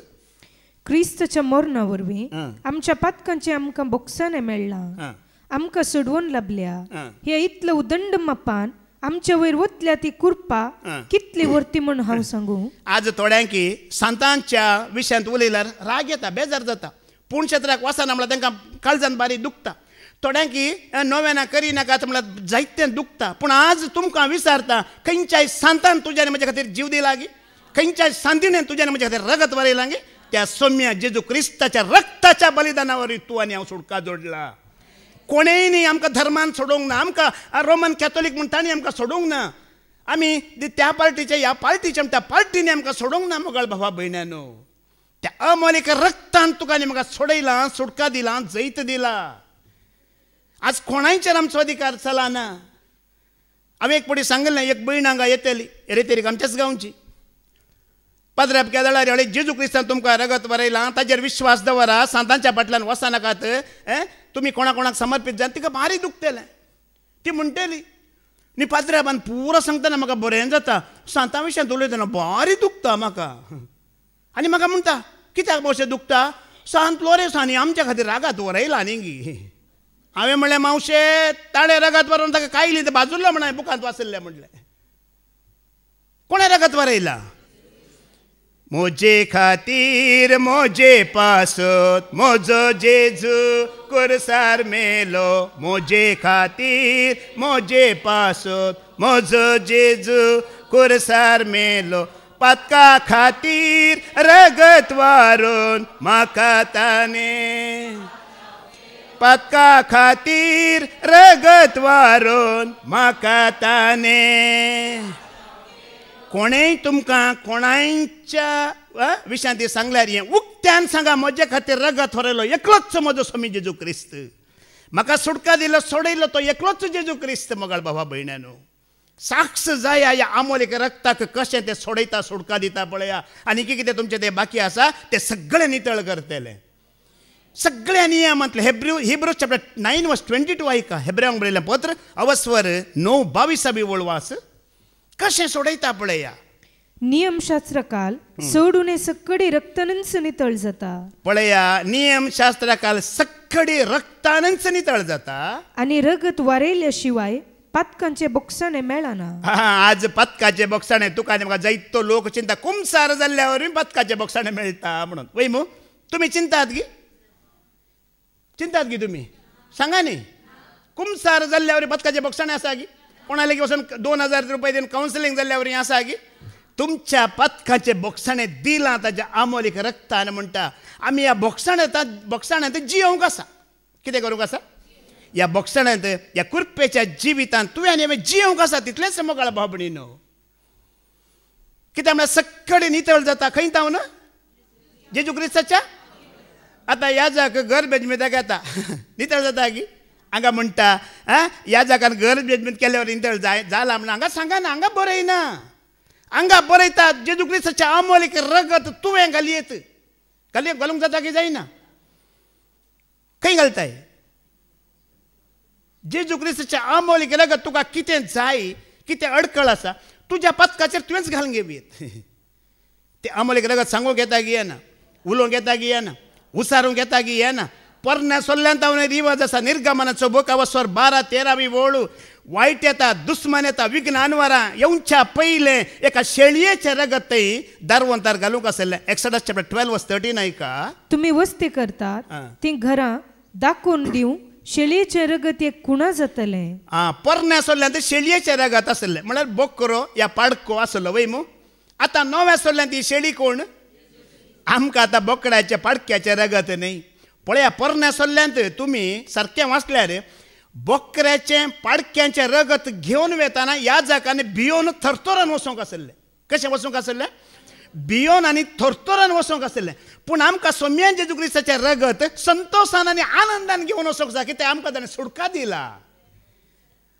क्रिस्ताच्या मरणा वरवीं आमच्या पातकांचे आमकां बोगसाने मेळ्ळां आमकां सोडवून लाभल्या हे इतलें उदंड मापान आमच्या वयर वतल्या ती कुरपा कितली वर्ती म्हण हांव सांगू आज थोड्यांकी सांतांच्या विशयांत उलयल्यार राग येता बेजार जाता पूण क्षेत्राक वचना म्हळ्यार तांकां काळजान बारी दुखता थोड्यांकी नोवेना करिनाका म्हळ्यार जायतें दुखता पूण आज तुमकां विचारता खंयच्याय सांतान तुज्यान म्हजे खातीर जीव दिला गी खंयच्याय सांतिणेन तुज्यान म्हजे खातीर रगत वरयलां गे त्या सौम्य जेजू क्रिस्ताच्या रक्ताच्या बलिदाना वरवीं तूं आनी हांव सुटका जोडला कोणेय न्ही आमकां धर्मान सोडूंक ना आमकां रोमन कॅथोलीक म्हणटा न्ही आमकां सोडूंक ना आमी त्या पार्टीचे ह्या पार्टीचे त्या पार्टीने आमकां सोडूंक ना मोगाळ भावा भयण्यानो त्या अमोलीक रक्तान तुका आनी म्हाका सोडयलां सुटका दिला जैत दिला आज कोणायचेर आमचो अधिकार चलना हांवें एक फावटी सांगलें एक भयण हांगा येतली रेतेरीक आमच्याच गांवची पाद्रे केदळारी हळे जेजू क्रिस्तान तुमकां रगत वरयलां ताजेर विश्वास दवरा सांतांच्या फाटल्यान वचनाकात तुमी कोणा कोणाक समर्पीत जावन तिका भारी दुखतलें ती म्हणटली न्ही पाद्रे बान पुरो सांगतना म्हाका बरें जाता सांता विशयांत उलयतना भारी दुखता म्हाका आनी म्हाका म्हणटा कित्याक अशें दुखता सांत लोरेस आनी आमच्या खातीर रागात वरयला न्ही गी हांवें म्हणलें मावशे ताणें रगत व्हरून ताका कायली तर बाजूल्लो म्हण हांवें बुकांत वाचल्लें म्हणलें कोणें रगत वरयला मोजे खातीर मोजे पासत मोजो जेजू कुरसार मेलो मोजे खातीर मोजे पासत मोजो जेजू कुरसार मेलो पातका खातीर रगत वारून म्हाका ताणें पातका खातीर रगत वारून म्हाका ताणें कोणेय तुमकां कोणाच्या विशयांत सांगल्यार हें उक्त्यान सांगा म्हजे खातीर रगत वरयलो एकलोच म्हजो स्वामी जेजू क्रिस्त म्हाका सुटका दिलो सोडयलो तो एकलोच जेजू क्रिस्त मोगाळ भावा भयण्यानो साक्ष जाया ह्या अमोलीक रक्ताक कशें तें सोडयता सुटका दिता पळया आनी कितें तुमचें तें बाकी आसा तें सगळें नितळ करतलें सगळ्या नियमांतले हिब्रू चॅप्टर 9 वर्स 22 आयका हेब्रेयांक बरयलें पत्र अवस्वर 9:22 वळ वाच कशें सोडयता पळया नियमशास्त्रकाल सोडून सक्कडी रक्तानच नितळ जाता पळया नियमशास्त्रकाल सक्कडी रक्तानच नितळ जाता आनी रगत वारयल्या शिवाय पातकांचे बोगसाणे मेळना आज पातकाचे बोगसाणे तुका आनी म्हाका जायतो लोक चिंता कुमसार जाल्ल्या वरवीं पातकाचे बोगसाणे मेळटा म्हणून वय मू तुमी चिंतात गी तुमी सांगा न्ही कुमसार जाल्ल्या वरवीं पातकाचे बोगसाणे आसा गी कोणाले वचून 2000 रुपया दिवन कावन्सिलींग जाल्ल्या वरवीं आसा गी तुमच्या पातकाचे बोगसाणे दिलां ताच्या अमोलीक रक्तान म्हणटा आमी ह्या बोगसाण्यांत जियोंक आसा कितें करूंक आसा ह्या बोगसाण्यांत ह्या कुरपेच्या जिवितांत तुवें आनी हांवें जियोंक आसा तितलेंच मोगाळ भाव भयणीनो कित्याक म्हळ्यार सक्कडी नितळ जाता खंय तावन जेजू क्रिस्ताच्या आतां याजाक गर्भेज मेदाक येता नितळ जाता गी हांगा म्हणटा ह्या जागार घर जजमेंट केल्यावर नितळ जाला म्हणून हांगा सांगा ना, हांगा बरयना. हांगा बरयता जेजू क्रिस्ताचें अमोलीक रगत तुवें घालयेत. घालूंक जाता की जायना? खंय घालताय? जेजू क्रिस्ताचें अमोलीक रगत तुका कितें जाय, कितें अडखळ आसा तुज्या पथकाचेर तुवेंच घालून घेवयेत. ते अमोलीक रगत सांगूंक येता की येना, उलोवंक येता की येना, उसारूंक येता की येना. पोरण्या सोल्ल्यांत रिवाज आसा. निर्गमनाचो बोकावस्वर 12-13 ओळू. वायट येता, दुस्मान येता, विघ्न अनवरां येवच्या पयले एका शेळयेचें रगत थंय दारवंतार घालूंक आसलें. एक्सोडस चॅप्टर 12:13 ऐका. तुम्ही वस्ती करतात ती घरां दाखोवन दिवं शेळयेचें रगत एक कुणा जातलें. पोरण्या सोल्ल्यांत शेळयेचें रगत आसलें म्हळ्यार बोकरो या पाडको आसलो वय मू. आतां नव्या सोल्ल्यांत ही शेळी कोण? आमकां आतां बोकड्याच्या पाडक्याचें रगत न्ही. पळया पोरण्या सोल्ल्यांत तुमी सारकें वाचल्यार बोकऱ्याचें पाडक्यांचें रगत घेवन वेताना ह्या जागांनी भियोन थरथरोन वचूंक आसलें. कशें वचूंक आसलें? भियोन आनी थरथरोन वचूंक आसलें. पूण आमकां सोम्यान जेजू क्रिस्ताचें रगत संतोशान आनी आनंदान घेवन वचूंक जाय. कित्याक आमकां ताणें सुटका दिला.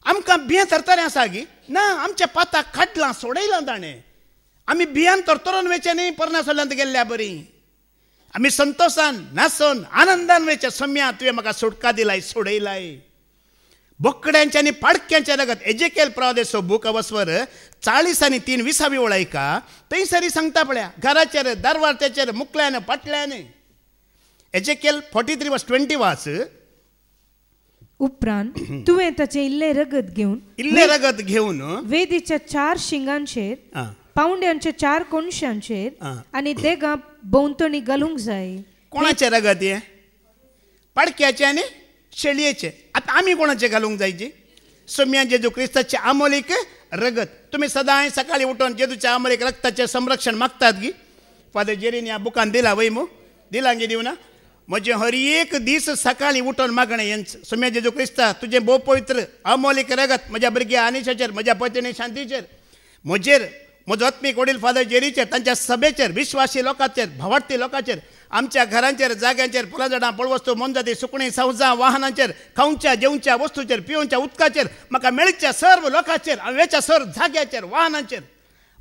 आमकां भियें थरथरें आसा गी ना, आमच्या पाताक काडलां, सोडयलां ताणें. आमी भियान थरथरोन वेचे न्ही पोरण्या सोल्ल्यांत गेल्ल्या बरी. आमी संतोशान नाचोन आनंदान वेचे. सोम्या तुवें म्हाका सुटका दिलाय, सोडयलाय. बोकड्यांचें आनी पाडक्यांचें रगत. एजेकेल प्रवादेचो बुकावस्वर 40 आनी 3 20 ओळ ऐका. थंयसरी सांगता पळया घराचेर, दारवाट्याचेर, मुखल्यान, फाटल्यान. एजेकेल 43:20 वाच. उपरांत तुवें ताचें इल्लें रगत घेवन वेदीच्या 4 शिंगांचेर, पावंड्यांच्या 4 कोनशांचेर आनी देगां भोंवतणी घालूंक जाय. कोणाचें रगत हें? पाडक्याचें आनी शेळयेचें. आतां आमी कोणाचें घालूंक जायची? सोम्या जेजू क्रिस्ताचें अमोलीक रगत. तुमी सदांय सकाळीं उठोन जेजूच्या अमोलीक रगताचें संरक्षण मागतात गी. फादर जेरीन ह्या बुकान दिला वय मू. दिला गे दिवना? म्हजें हर एक दीस सकाळीं उठोन मागणें हेंच. सोम्या जेजू क्रिस्ता तुजें भोव पवित्र अमोलीक रगत म्हज्या भुरग्या आनिशाचेर, म्हज्या पत्नी शांतीचेर, म्हजेर, म्हजो आत्मीक वडील फादर जेरीचेर, तांच्या सभेचेर, विश्वासी लोकांचेर, भावार्थी लोकांचेर, आमच्या घरांचेर, जाग्यांचेर, फुलां झाडां, पळवस्तू, मोनजाती, सुकणीं, संवजां, वाहनांचेर, खावच्या जेवच्या वस्तूचेर, पिवच्या उदकाचेर, म्हाका मेळच्या सर्व लोकांचेर, हांवेच्या सर्व जाग्याचेर, वाहनांचेर.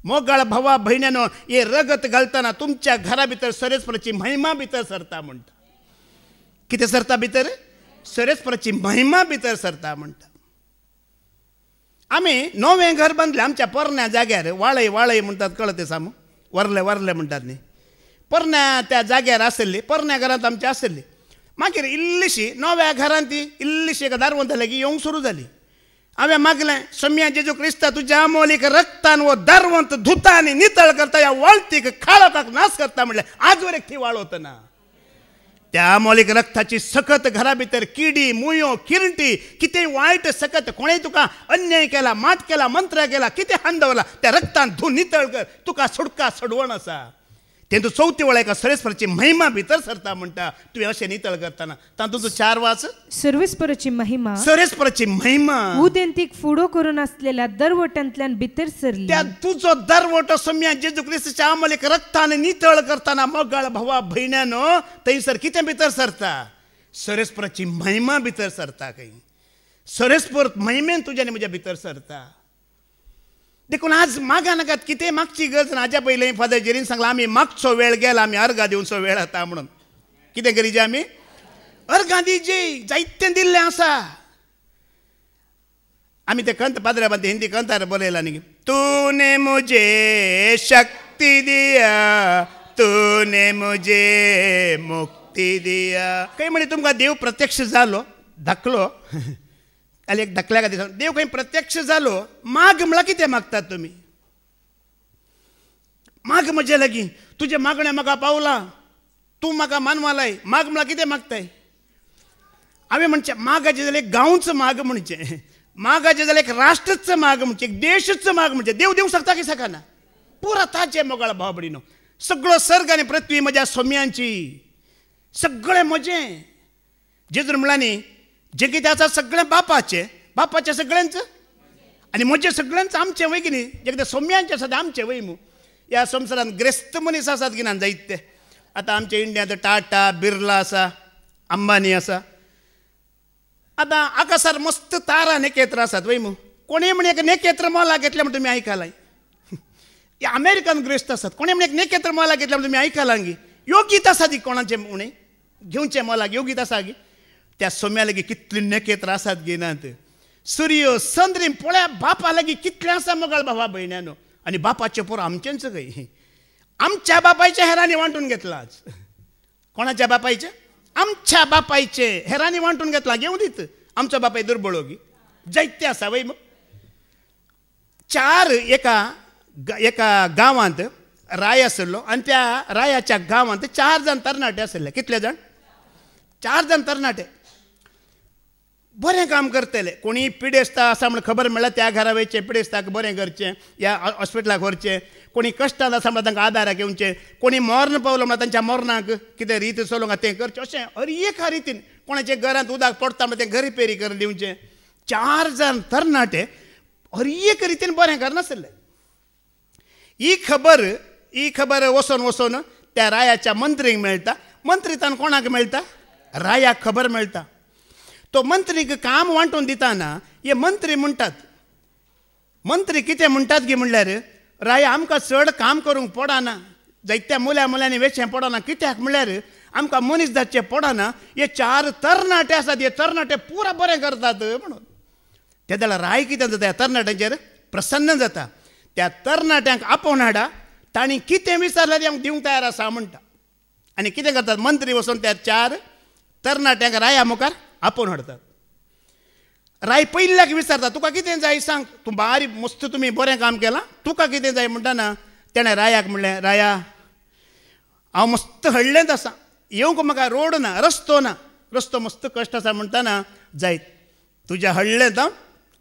मोगाळ भावा भयण्यानो, हे रगत घालतना तुमच्या घरा भितर सरेस्पराची महिमा भितर सरता म्हणटा. कितें सरता भितर? सरेस्पराची महिमा भितर सरता म्हणटा. आमी नवें घर बांदलें आमच्या पोरण्या जाग्यार. वाळय वाळय म्हणटात, कळत सामू. वरले वरले म्हणटात न्ही. पोरण्या त्या जाग्यार आसली, पोरण्या घरांत आमची आसली. मागीर इल्लीशी नव्या घरांत ती इल्लीशी एका दारवंत लागीं येवंक सुरू जाली. हांवें मागलें सोम्या जेजू क्रिस्ता तुज्या अमोलीक रक्तान वो दारवंत धुता आनी नितळ करता, ह्या वाळतीक खाळोकाक नाश करता म्हणलें. आज वर एक ती वाळवत ना. त्या अमोलीक रक्ताची सकत घरा भितर किडी, मुयो, किरटी, कितें वायट सकत कोणें तुका अन्याय केला, माट केला, मंत्र केला, कितें हांदवला, त्या रक्तान धुवन नितळ कर. तुका सुटका सोडवण आसा. तें तूं 4थी वेळा एका सरेस्पराची महिमा भितर सरता म्हणटा. तुवें अशें नितळ करतना तातूंत 4 वाच. सर्वेस्पराची महिमा, सरेस्पराची महिमा उदेंतीक फुडो करून आसलेल्या दरवटांतल्यान भितर सरली. त्या तुजो दरवटो सोम्या जेजू क्रिस्ताच्या अमोलीक रक्तान नितळ करतना मोगाळ भावा भयण्यानो थंयसर कितें भितर सरता? सरेस्पराची महिमा भितर सरता. खंय सरेस्पर महिमेन तुज्या आनी म्हज्या भितर सरता. देखून आज मागा नाकात, कितें मागची गरज ना. हाज्या पयलीं फादर जेरीन सांगलां आमी मागचो वेळ गेला, आमी अर्घां दिवचो वेळ आतां म्हणून. कितें करीचे आमी? अर्घां दिवची. जायतें दिल्लें आसा. आमी ते कंत पाद्र्या बांद हिंदी कंतार बरयला न्ही. तूने मुझे शक्ति दिया, तूने मुझे मुक्ती दिया. खंय म्हणे तुमकां देव प्रत्यक्ष जालो, धाकलो. आनी एक धाकल्या खातीर देव खंय प्रत्यक्ष जालो. माग म्हळ्यार कितें मागतात तुमी? माग म्हजे लागीं. तुजें मागणें म्हाका पावलां, तूं म्हाका मानवा लाय. माग म्हळ्यार कितें मागताय? हांवें म्हणचें मागाचें जाल्यार एक गांवचो माग म्हणचें, मागाचें जाल्यार एक राष्ट्रच माग म्हणचें, एक देशच माग म्हणचें. देव दिवंक शकता की शकना? पुरा ताचें मोगाळ भाव भयणीनो. सगळो सर्ग आनी पृथ्वी म्हज्या सोम्यांची, सगळें म्हजें. जेजून म्हळां न्ही, जें कितें आसा सगळें बापाचें, बापाचें सगळ्यांच आनी म्हजें सगळ्यांच आमचें वय की न्ही. जें कितें सोम्यांचें आसा तें आमचें वय मू. ह्या संवसारांत ग्रेस्त मनीस आसात की ना जायते. आतां आमच्या इंडियांत टाटा, बिर्ला आसा, अंबानी आसा. आता आकाशार मस्त तारा नेकेत्र आसात वय मग कोणी म्हणे एक नेकेत्र मोला घेतल्या म्हणून तुम्ही ऐकालाय अमेरिकन ग्रेस्त आसात कोणी म्हणे एक नेकेत्र मोला घेतल्या म्हणून तुम्ही ऐकाला गी योगीत आसा ती कोणाचे म्हणे घेवचे मोलाक योगीत आसा गी त्या सोम्या लागी कितली नेकेत्र आसात गे नात सूर्य चंद्री पळ्या बापा लागी कितले आसा मगळ भावा भयण्यानो आणि बापाचे पोर आमचेच काही आमच्या बापायच्या हेरांनी वांटून घेतला आज कोणाच्या बापायचे आमच्या बापायचे हेरांनी वांटून घेतला घेऊ दीत आमचा बापाय दुर्बळोगी जैत्य आसा वय मग चार एका गावांत राय आसलो आणि त्या रायाच्या गावांत 4 जण तरणाटे आसले कितले जण 4 जण तरणाटे बरें काम करतले कोणी पिडेस्ता आसा म्हण खबर मेळ्ळा त्या घरा वयचे पिडेस्ताक बरें करचें या हॉस्पिटलाक व्हरचें कोणी कश्टांत आसा म्हण तांकां आदाराक येवचें कोणी मरण पावलो म्हण तांच्या मरणाक कितें रीत चलोवंक तें करचें अशें हर एका रितीन कोणाच्या घरांत उदक पडटा म्हण तें घर रिपेरी करून दिवचें 4 जण तरणाटे हर एक रितीन बरें करनासले ही खबर वचोन त्या रायाच्या मंत्रीक मेळटा मंत्री तान कोणाक मेळटा रायाक खबर मेळटा तो मंत्रीक काम वांटून दिताना हे मंत्री म्हणटात मंत्री कितें म्हणटात गे म्हणल्यार राय आमकां चड काम करूंक पडना जायत्या मुल्यांनी वेचें पडना कित्याक म्हणल्यार आमकां मनीस धाडचें पडना हे 4 तरणाटे आसात हे तरणाटे पुरा बरें करतात म्हणून त्या जाल्यार राय कितें जाता ह्या तरणाट्यांचेर प्रसन्न जाता त्या तरणाट्यांक आपोवन हाडा तांणी कितें विचारल्यार ती आमकां दिवंक तयार आसा म्हणटा आनी कितें करतात मंत्री वचून त्या 4 तरणाट्यांक राया मुखार आपोवन हाडतात राय पयल्याक विचारता तुका कितें जाय सांग तूं बारी मस्त तुमी बरें काम केलां तुका कितें जाय म्हणटाना तेणें रायाक म्हणलें राया हांव मस्त हडलेंच आसा येवंक म्हाका रोड ना रस्तो मस्त कश्ट आसा म्हणटाना जायत तुज्या हडलेंत हांव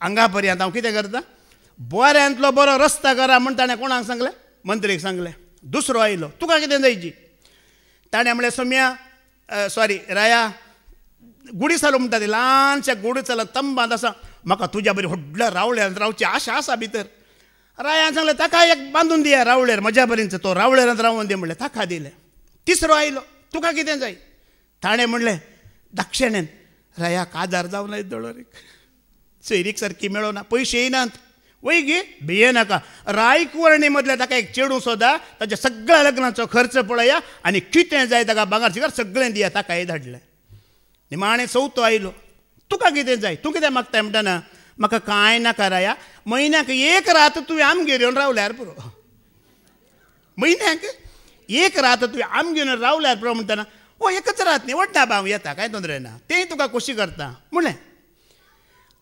हांगा पर्यंत हांव कितें करता बऱ्यांतलो बरो रस्तो करा म्हण ताणें कोणाक सांगलें मंत्रीक सांगलें दुसरो आयलो तुका कितें जायची ताणें म्हणलें सोम्या राया गुडी चालू म्हणटा ती ल्हानशा गुडी चलत तंबांत आसा म्हाका तुज्या बरी व्हडल्या रावळ्यांत रावची आशा आसा भितर रायान सांगलें ताका एक बांदून दिया रावळेर म्हज्या बरींच तो रावळेरांत रावून दी म्हणलें ताका दिलें तिसरो आयलो तुका कितें जाय ताणें म्हणलें दाक्षिणेन रायाक आदार जावं ना दोळोरीक सोयरीक सारकी मेळोना पयशे येयनात वय गे भिये नाका रायकवर्णी मदले ताका एक चेडूं सोदा ताच्या सगळ्या लग्नाचो खर्च पळया आनी कितें जाय ताका भांगर शिकार सगळें दिया ताकाय धाडलें निमाणें चवथो आयलो तुका कितें जाय तूं कितें मागताय म्हणटाना म्हाका कांय नाका राया म्हयन्याक 1 रात तुवें आमगेर येवन रावल्यार पुरो म्हयन्याक 1 रात तुवें आमगेर येवन रावल्यार पुरो म्हणटाना ओ एकच रात न्ही व्हडा भाव येता कांय तोंदरे ना तें तुका खोशी करता म्हणलें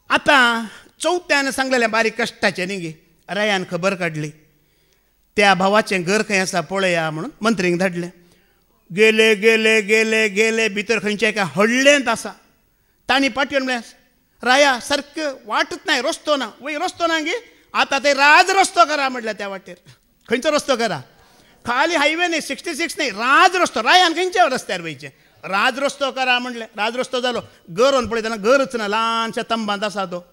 आतां चवथ्यान सांगलेलें बारीक कश्टाचें न्ही गे रायान खबर काडली त्या भावाचें घर खंय आसा पळया म्हणून मंत्रीक धाडलें गेले गेले गेले गेले भितर खंयच्या एका हडलेंत आसा तांणी पाटयेवन म्हणलें राया सारकें वाटच नाय रस्तो ना वय रस्तो ना गे आतां ते राज रस्तो करा म्हटल्यार त्या वाटेर खंयचो रस्तो करा खाली हायवे न्ही 66 न्ही राज रस्तो रायान खंयच्या रस्त्यार वयचें राज रस्तो करा म्हटलें राज रस्तो जालो घर व्हरून पळयतना घरच ना ल्हानशा तंबांत आसा तो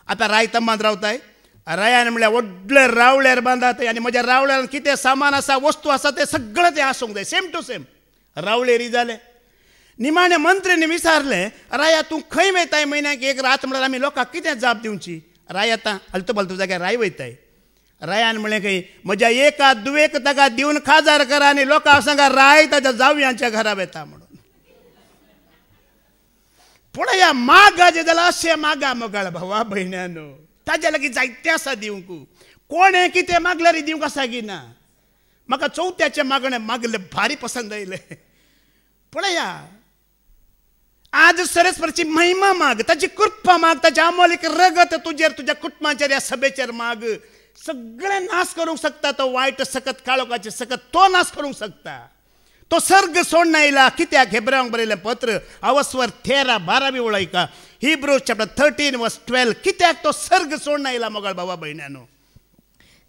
आतां राय तंबांत रावताय रायान म्हणल्यार व्हडले रावळ्यार बांदात आनी म्हज्या रावळ्यान कितें सामान आसा वस्तू आसा तें सगळें तें आसूंक जाय सेम टू सेम रावळेरी जालें निमाणें मंत्रीनी विचारलें राया तूं खंय वयताय म्हयन्याक 1 रात म्हणल्यार आमी लोकांक कितें जाप दिवची राय आतां हलतो पलतो जाग्यार राय वयताय रायान म्हणलें खंय म्हज्या एका दुवेक ताका दिवन खाजार करा आनी लोकांक सांगा राय ताच्या जावयांच्या घरा वता म्हणून पळया मागाचे जाल्यार अशें मागा मोगाळ भावा भयण्यानो ताज्या लागीं जायतें आसा दिवंक कोणें कितें मागल्यार दिवंक आसा की ना म्हाका चवथ्याचें मागणें मागलें भारी पसंद आयलें पळया आज सरस्वतीची महिमा माग ताची कृपा माग ताची अमोलीक रगत तुजेर तुज्या कुटुंबाचेर ह्या सभेचेर माग सगळें नाश करूंक शकता तो वायट सकत काळोखाचे सकत तो नाश करूंक शकता तो सर्ग सोडून आयला कित्याक हेब्रांक बरयलें पत्र अवस्वर 13-12 वळयका हिब्रूज चॅप्टर 13:12 कित्याक तो सर्ग सोडून आयला मोगाळ भावा भयण्यानो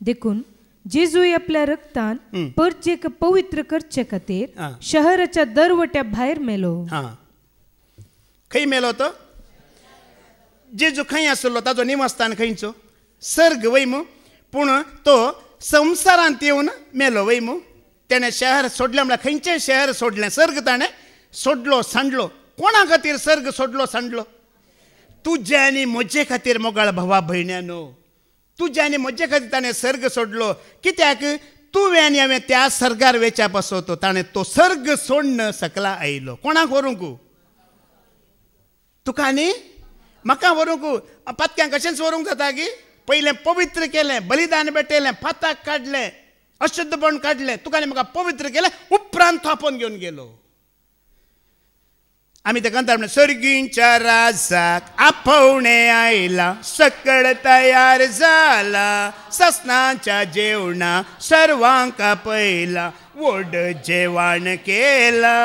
देखून जेजूय आपल्या रक्तान परचेक पवित्र करचे खातीर शहराच्या दरवट्या भायर मेलो खंय मेलो तो जेजू खंय आसलो ताजो निवासस्थान खंयचो सर्ग वयमू पूण तो संवसारांत येवन मेलो वयमू तेणें शहर सोडलें म्हळ्यार खंयचें शहर सोडलें सर्ग ताणें सोडलो सांडलो कोणा खातीर सर्ग सोडलो सांडलो तुझ्या आनी म्हजे खातीर मोगाळ भावा भयण्यानो, तुझ्या आनी म्हजे खातीर ताणें सर्ग सोडलो. कित्याक तुवें आनी हांवें त्या सर्गार वेच्या बसवतो. ताणें तो सर्ग सोडन सकला आयलो. कोणाक व्हरूंक? तुका आनी म्हाका व्हरूंक. पत्क्यांक कशेंच व्हरूंक जाता की पयलें पवित्र केलें, बलिदान भेटयलें, फाताक काडलें, अशुद्धपण काडलें, तुका आनी म्हाका पवित्र केलें, उपरांत तो आपोवन घेवन गेलो. आमी ते म्हणटा म्हणजे सर्गींच्या राजाक आपोवणे आयला, सकळ तयार जाला, ससनाच्या जेवणा सर्वांक आपयला, व्हड जेवण केला.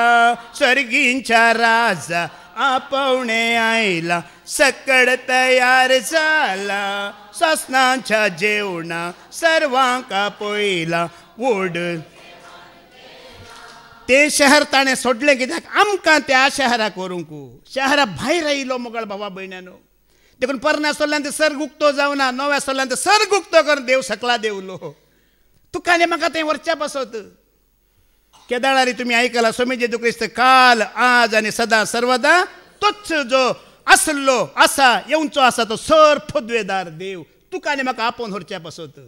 सर्गींच्या राजा आपोवणे आयला, सकळ तयार जाला, ससनाच्या जेवणा सर्वांक आपयला, व्हड. ते शहर ताणें सोडलें कित्याक आमकां त्या शहराक व्हरूंक. शहरा भायर आयलो मोगाळ भावा भयण्यानो. देखून परण्या सोडल्यान ते सर्ग उक्तो जावना, नव्या सोडल्यान ते सर्ग उक्तो करून देव सकला देवलो. तुका आनी म्हाका थंय व्हरच्या बसत. केदारारी तुमी आयकलां, स्वामी जेजू क्रिस्त काल आज आनी सदां सर्वदा तोच जो आसलो आसा येवचो आसा तो सर पदवेदार देव तुका आनी म्हाका आपोवन व्हरच्या बसत.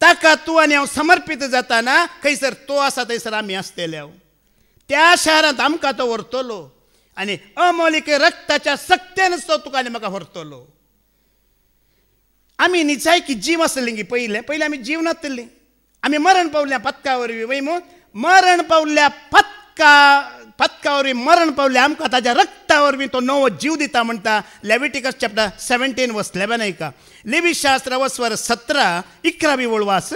ताका तूं आनी हांव समर्पीत जाताना खंयसर तो आसा थंयसर आमी आसतले. त्या शहरांत आमकां तो व्हरतलो आनी अमोलीक रक्ताच्या सक्तेनच तो तुका आनी म्हाका व्हरतलो. आमी निचायकी जीव आसली गी पयले आमी जीव नासतलीं. आमी मरण पावल्या पत्का वरवीं वय मू मरण पावल्या पत्का वरवीं मरण पावल्या आमकां ताच्या रक्ता वरवीं तो नवो जीव दिता म्हणटा. लेविटिकस चॅप्टर 17 वर्स 11 ऐका. लेवी शास्त्र वस्वर 17 11 वळवास.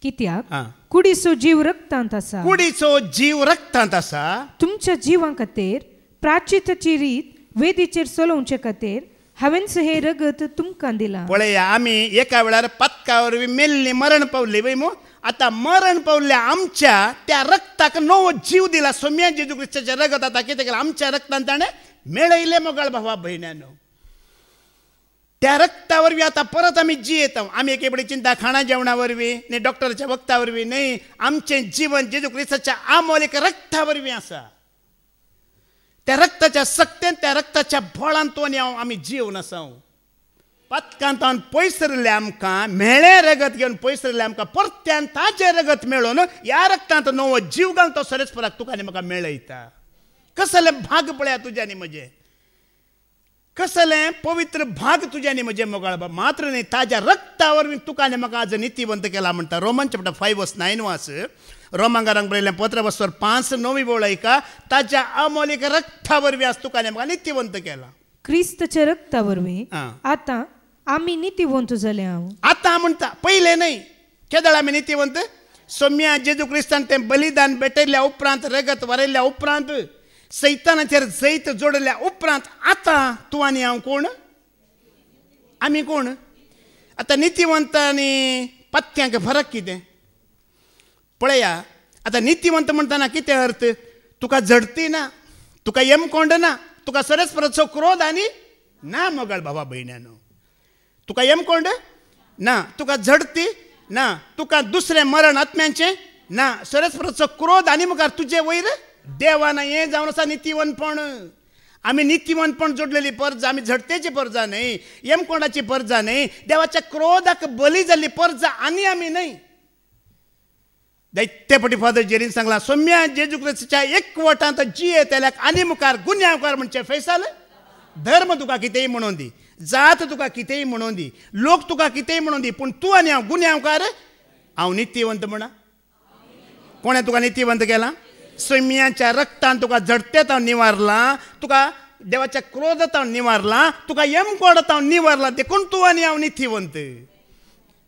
कित्याक कुडीचो जीव रक्तांत आसा, कुडीचो जीव रक्तांत आसा. तुमच्या जिवां खातीर प्राचिताची रीत वेदीचेर चलोवचे खातीर हांवेंच हे रगत तुमकां दिला. पळया आमी एका वेळार पत्का वरवीं मेल्लीं मरण पावली वय मू. आता मरण पावल्या आमच्या त्या रक्ताक नवो जीव दिला. सोम्या जेजू क्रिस्ताचें रगत आता कितें केलें आमच्या रक्तान ताणें मेळयलें मोगाळ भावा भयण्यानो. त्या रक्ता वरवीं आतां परत आमी जियेता. आमी एके बडी चिंता खाणा जेवणा वरवीं न्ही डॉक्टराच्या वखदा वरवीं न्ही. आमचें जीवन जेजू क्रिस्ताच्या अमोलीक रक्ता वरवीं आसा. त्या रक्ताच्या सक्तेन त्या रक्ताच्या बळान तो आनी हांव आमी जिवन आसा. पत्कांतान पयसरले आमकां मेळ्ळें रगत घेवन पयसरले आमकां परत्यान ताजें रगत मेळोवन ह्या रक्तांत नवो जीव घालून तो सरेस्पराक तुका आनी म्हाका मेळयता. कसलें भाग पळया तुजें आनी म्हजें. कसलें पवित्र भाग तुजें आनी म्हजें मोगाळ बा. मात्र न्ही ताज्या रक्ता वरवीं तुका आनी म्हाका आज नितीवंत केला म्हणटा. रोमन चॅप्टर 5 वर्स 9 वास. रोमांकारांक बरयलें पत्र वस्वर 5:9 वळ ऐका. ताज्या अमोलीक रक्ता वरवीं आज तुका आनी म्हाका नितीवंत केला. क्रिस्ताच्या रक्ता वरवीं आतां आमी नितीवंत जाले. हांव आतां म्हणटा पयलें न्हय. केदळ आमी नितीवंत. सोम्या जेजू क्रिस्तान तें बलिदान भेटयल्या उपरांत रगत वारयल्या उपरांत सैतानाचेर जैत जोडल्या उपरांत आतां तूं आनी हांव कोण? आमी कोण? आतां नितीवंत आनी पत्क्यांक फरक कितें पळया. आतां नितीवंत म्हणटना कितें अर्थ? तुका झडती ना, तुका येमकोंड ना, तुका सरेस्पराचो क्रोध आनी ना मोगाळ भावा भयण्यानो. तुका येमकोंड ना, तुका झडती ना, तुका दुसरें मरण आत्म्यांचें ना, सरेस्पराचो क्रोध आनी मुखार तुजे वयर देवान हें जावन आसा नितीवंतपण. आमी नितीवंतपण जोडलेली परजा. आमी झडतेची परजा न्हय, येमकोंडाची परजा न्हय, देवाच्या क्रोधाक बली जाल्ली परजा आनी आमी न्हय. दैत्यपटी फादर जेरीन सांगला सोम्या जेजू क्रिस्ताच्या एकवटांत जियेतल्याक आनी मुखार गुन्यांवकार म्हणचे फैसल. धर्म तुका कितेंय म्हणून दी, जात तुका कितेंय म्हणून दी, लोक तुका कितेंय म्हणून दी, पूण तूं आनी हांव गुन्यांवकार. हांव नितीवंत म्हणा. कोणें तुका नितीवंत केला? सोम्याच्या रक्तान तुका झडतेत हांव निवारलां, तुका देवाच्या क्रोधात हांव निवारलां, तुका येमकोंडात हांव निवारलां. देखून तूं आनी हांव नितीवंत.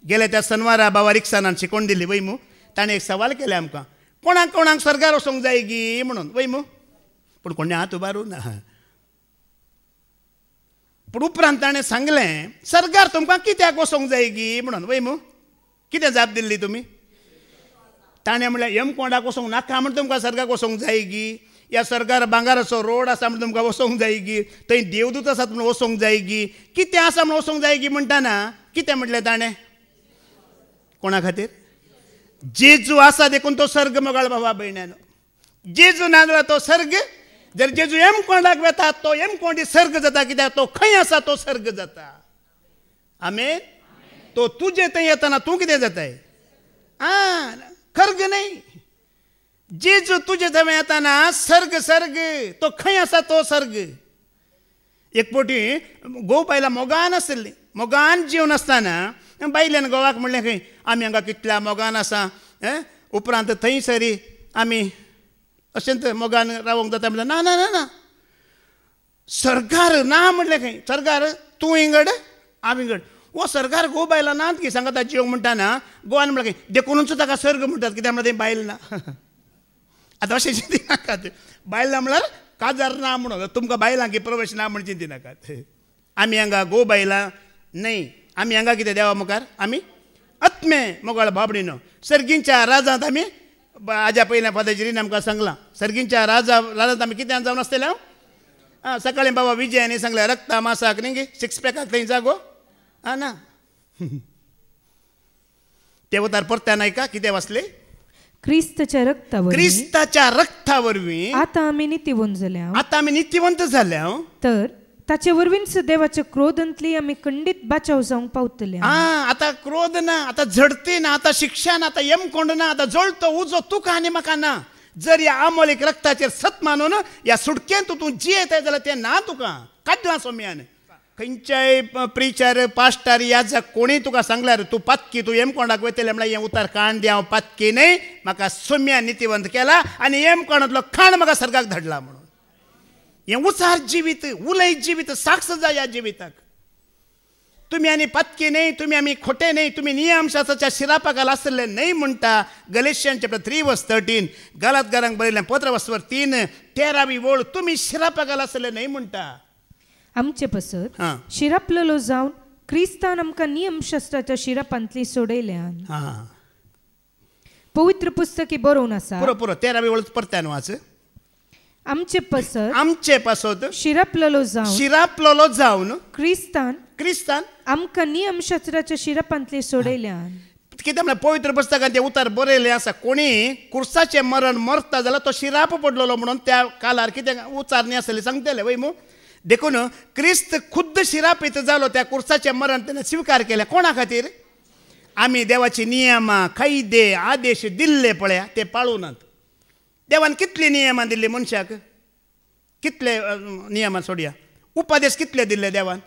गेल्या त्या शनिवारा बाबा रिक्सानान शिकोवन दिली वय मू. ताणें एक सवाल केले आमकां, कोणाक कोणाक स्वर्गार वचोंक जाय गी म्हणून वय मू. पूण कोणें हात उबारूं ना. पूण उपरांत ताणें सांगलें सर्गार तुमकां कित्याक वचोंक जाय गी म्हणून वय मू. कितें जाप दिल्ली तुमी? ताणें म्हणलें येमकोंडाक वचोंक नाका म्हण तुमकां सर्गाक वचोंक जाय गी. ह्या सर्गार भांगाराचो रोड आसा म्हण तुमकां वचोंक जाय गी. थंय देवदूत आसात म्हण वचोंक जाय गी. कितें आसा म्हण वचोंक जाय गी म्हणटाना कितें म्हटलें ताणें? कोणा खातीर? जेजू आसा देखून तो सर्ग मोगाळ भावा भयण्यानो. जेजू ना जाल्यार तो सर्ग जर जेजू एम कोंडाक वेता तो एम कोंडी सर्ग जाता, कित्याक तो खंय आसा तो सर्ग जाता. आमेन. तो तुजे थंय येताना तूं कितें जाताय? खर्ग नाही. जेजू तुजे थंय येताना सर्ग सर्ग, तो खंय आसा तो सर्ग. एक पोटी गोव बायलां मोगान आसली. मोगान जेवन आसतना बायल्यान गोवाक म्हणलें खंय आमी हांगा कितल्या मोगान आसा, उपरांत थंय सरी आमी अशेंच मोगान रावंक जाता. म्हणलें ना ना ना ना, सरकार ना म्हणलें खंय. सरकार तूं इंगड हांव इंगड. वो सरकार गो बायलां नात की सांगाता जेव म्हणटाना गोवान म्हणलें खंय देखूनच ताका सर्ग म्हणटात, कित्याक म्हणल्यार थंय बायल ना. आतां अशें चिंतिनाकात. बायल ना म्हणल्यार काजार ना म्हणून तुमकां बायलांकी प्रवेश ना म्हण चिंतिनाकात. आमी हांगा गो बायलां न्हय, आमी हांगा कितें देवा मुखार आमी आत्मे मोगाळ बाबडीनो. सर्गींच्या राजांत आमी हाज्या पयल्या फादरजीन आमकां सांगलां. सर्गींच्या राजांत आमी कित्यान जावन आसतले. सकाळीं बाबा विजयानी सांगलें रक्ता मासाक न्ही सिक्स पॅकाक थंय जागो ना. ते उतार परत्यान ऐका कितें वाचले. क्रिस्ताच्या रक्तावरवीं, क्रिस्ताच्या रक्तावरवीं आतां आमी नित्यवंत जाल्या. आतां आमी नित्यवंत जाल्या. तर ताचे वरवींच देवाच्या क्रोधांतली आमी खंडीत बाचाव जावंक पावतले. आतां क्रोध ना, आतां झडती ना, आतां शिक्षा ना, आतां यमकोंड ना, आतां जळतो उजो तुका आनी म्हाका ना. जर ह्या आमोलीक रक्ताचेर सत मानून ह्या सुटकेन तूं जियेताय जाल्यार तें ना तुका काडलां सोम्यान. खंयच्याय प्रिचर पास्टर याजक कोणी तुका सांगल्यार तूं पातकी तूं यमकोंडाक वयतलें म्हणल्यार हें उतार काण दी हांव पातकी न्हय, म्हाका सोम्यान नित्यवंत केला आनी यमकोंडांतलो खाण म्हाका सर्गाक धाडला म्हणून. हें उसार जिवीत, उलय जिवीत, साक्ष जाय ह्या जिविताक. तुमी आनी पातकी न्हय, तुमी आमी खोटे न्हय, तुमी नियमशास्त्राच्या शिरापाकाल आसले न्हय म्हणटा. गलेशियन चॅप्टर 3:13 गलातकारांक बरयलें पत्र 13वी ओळ तुमी शिरापाकाल आसले न्हय म्हणटा. आमचे पसत शिरापलेलो जावन क्रिस्तान आमकां नियमशास्त्राच्या शिरापांतली सोडयल्यान. पवित्र पुस्तकी बरोवन आसा. पुरो पुरो 13वी ओळ परत्यान वाच. आमचे पासत शिरापलेलो जावन क्रिस्तान आमकां नियमशास्त्राच्या शिरापांतली सोडयल्यान. कितें म्हळ्यार पवित्र पुस्तकांत ते उतार बरयलें आसा. कोणी कुर्साचें मरण मरता जाल्यार तो शिराप पडलेलो म्हणून त्या कालार कितें उचार न्ही आसले सांगतले वय मू. देखून क्रिस्त खुद्द शिरापीत जालो, त्या कुर्साचें मरण तेणें स्विकार केलें. कोणा खातीर? आमी देवाची नियमां कायदे आदेश दिल्ले पळया ते पाळूनात. देवान कितली नियमां दिल्ली मनशाक, कितले नियमां सोडया. उपादेश कितले दिल्ले देवान?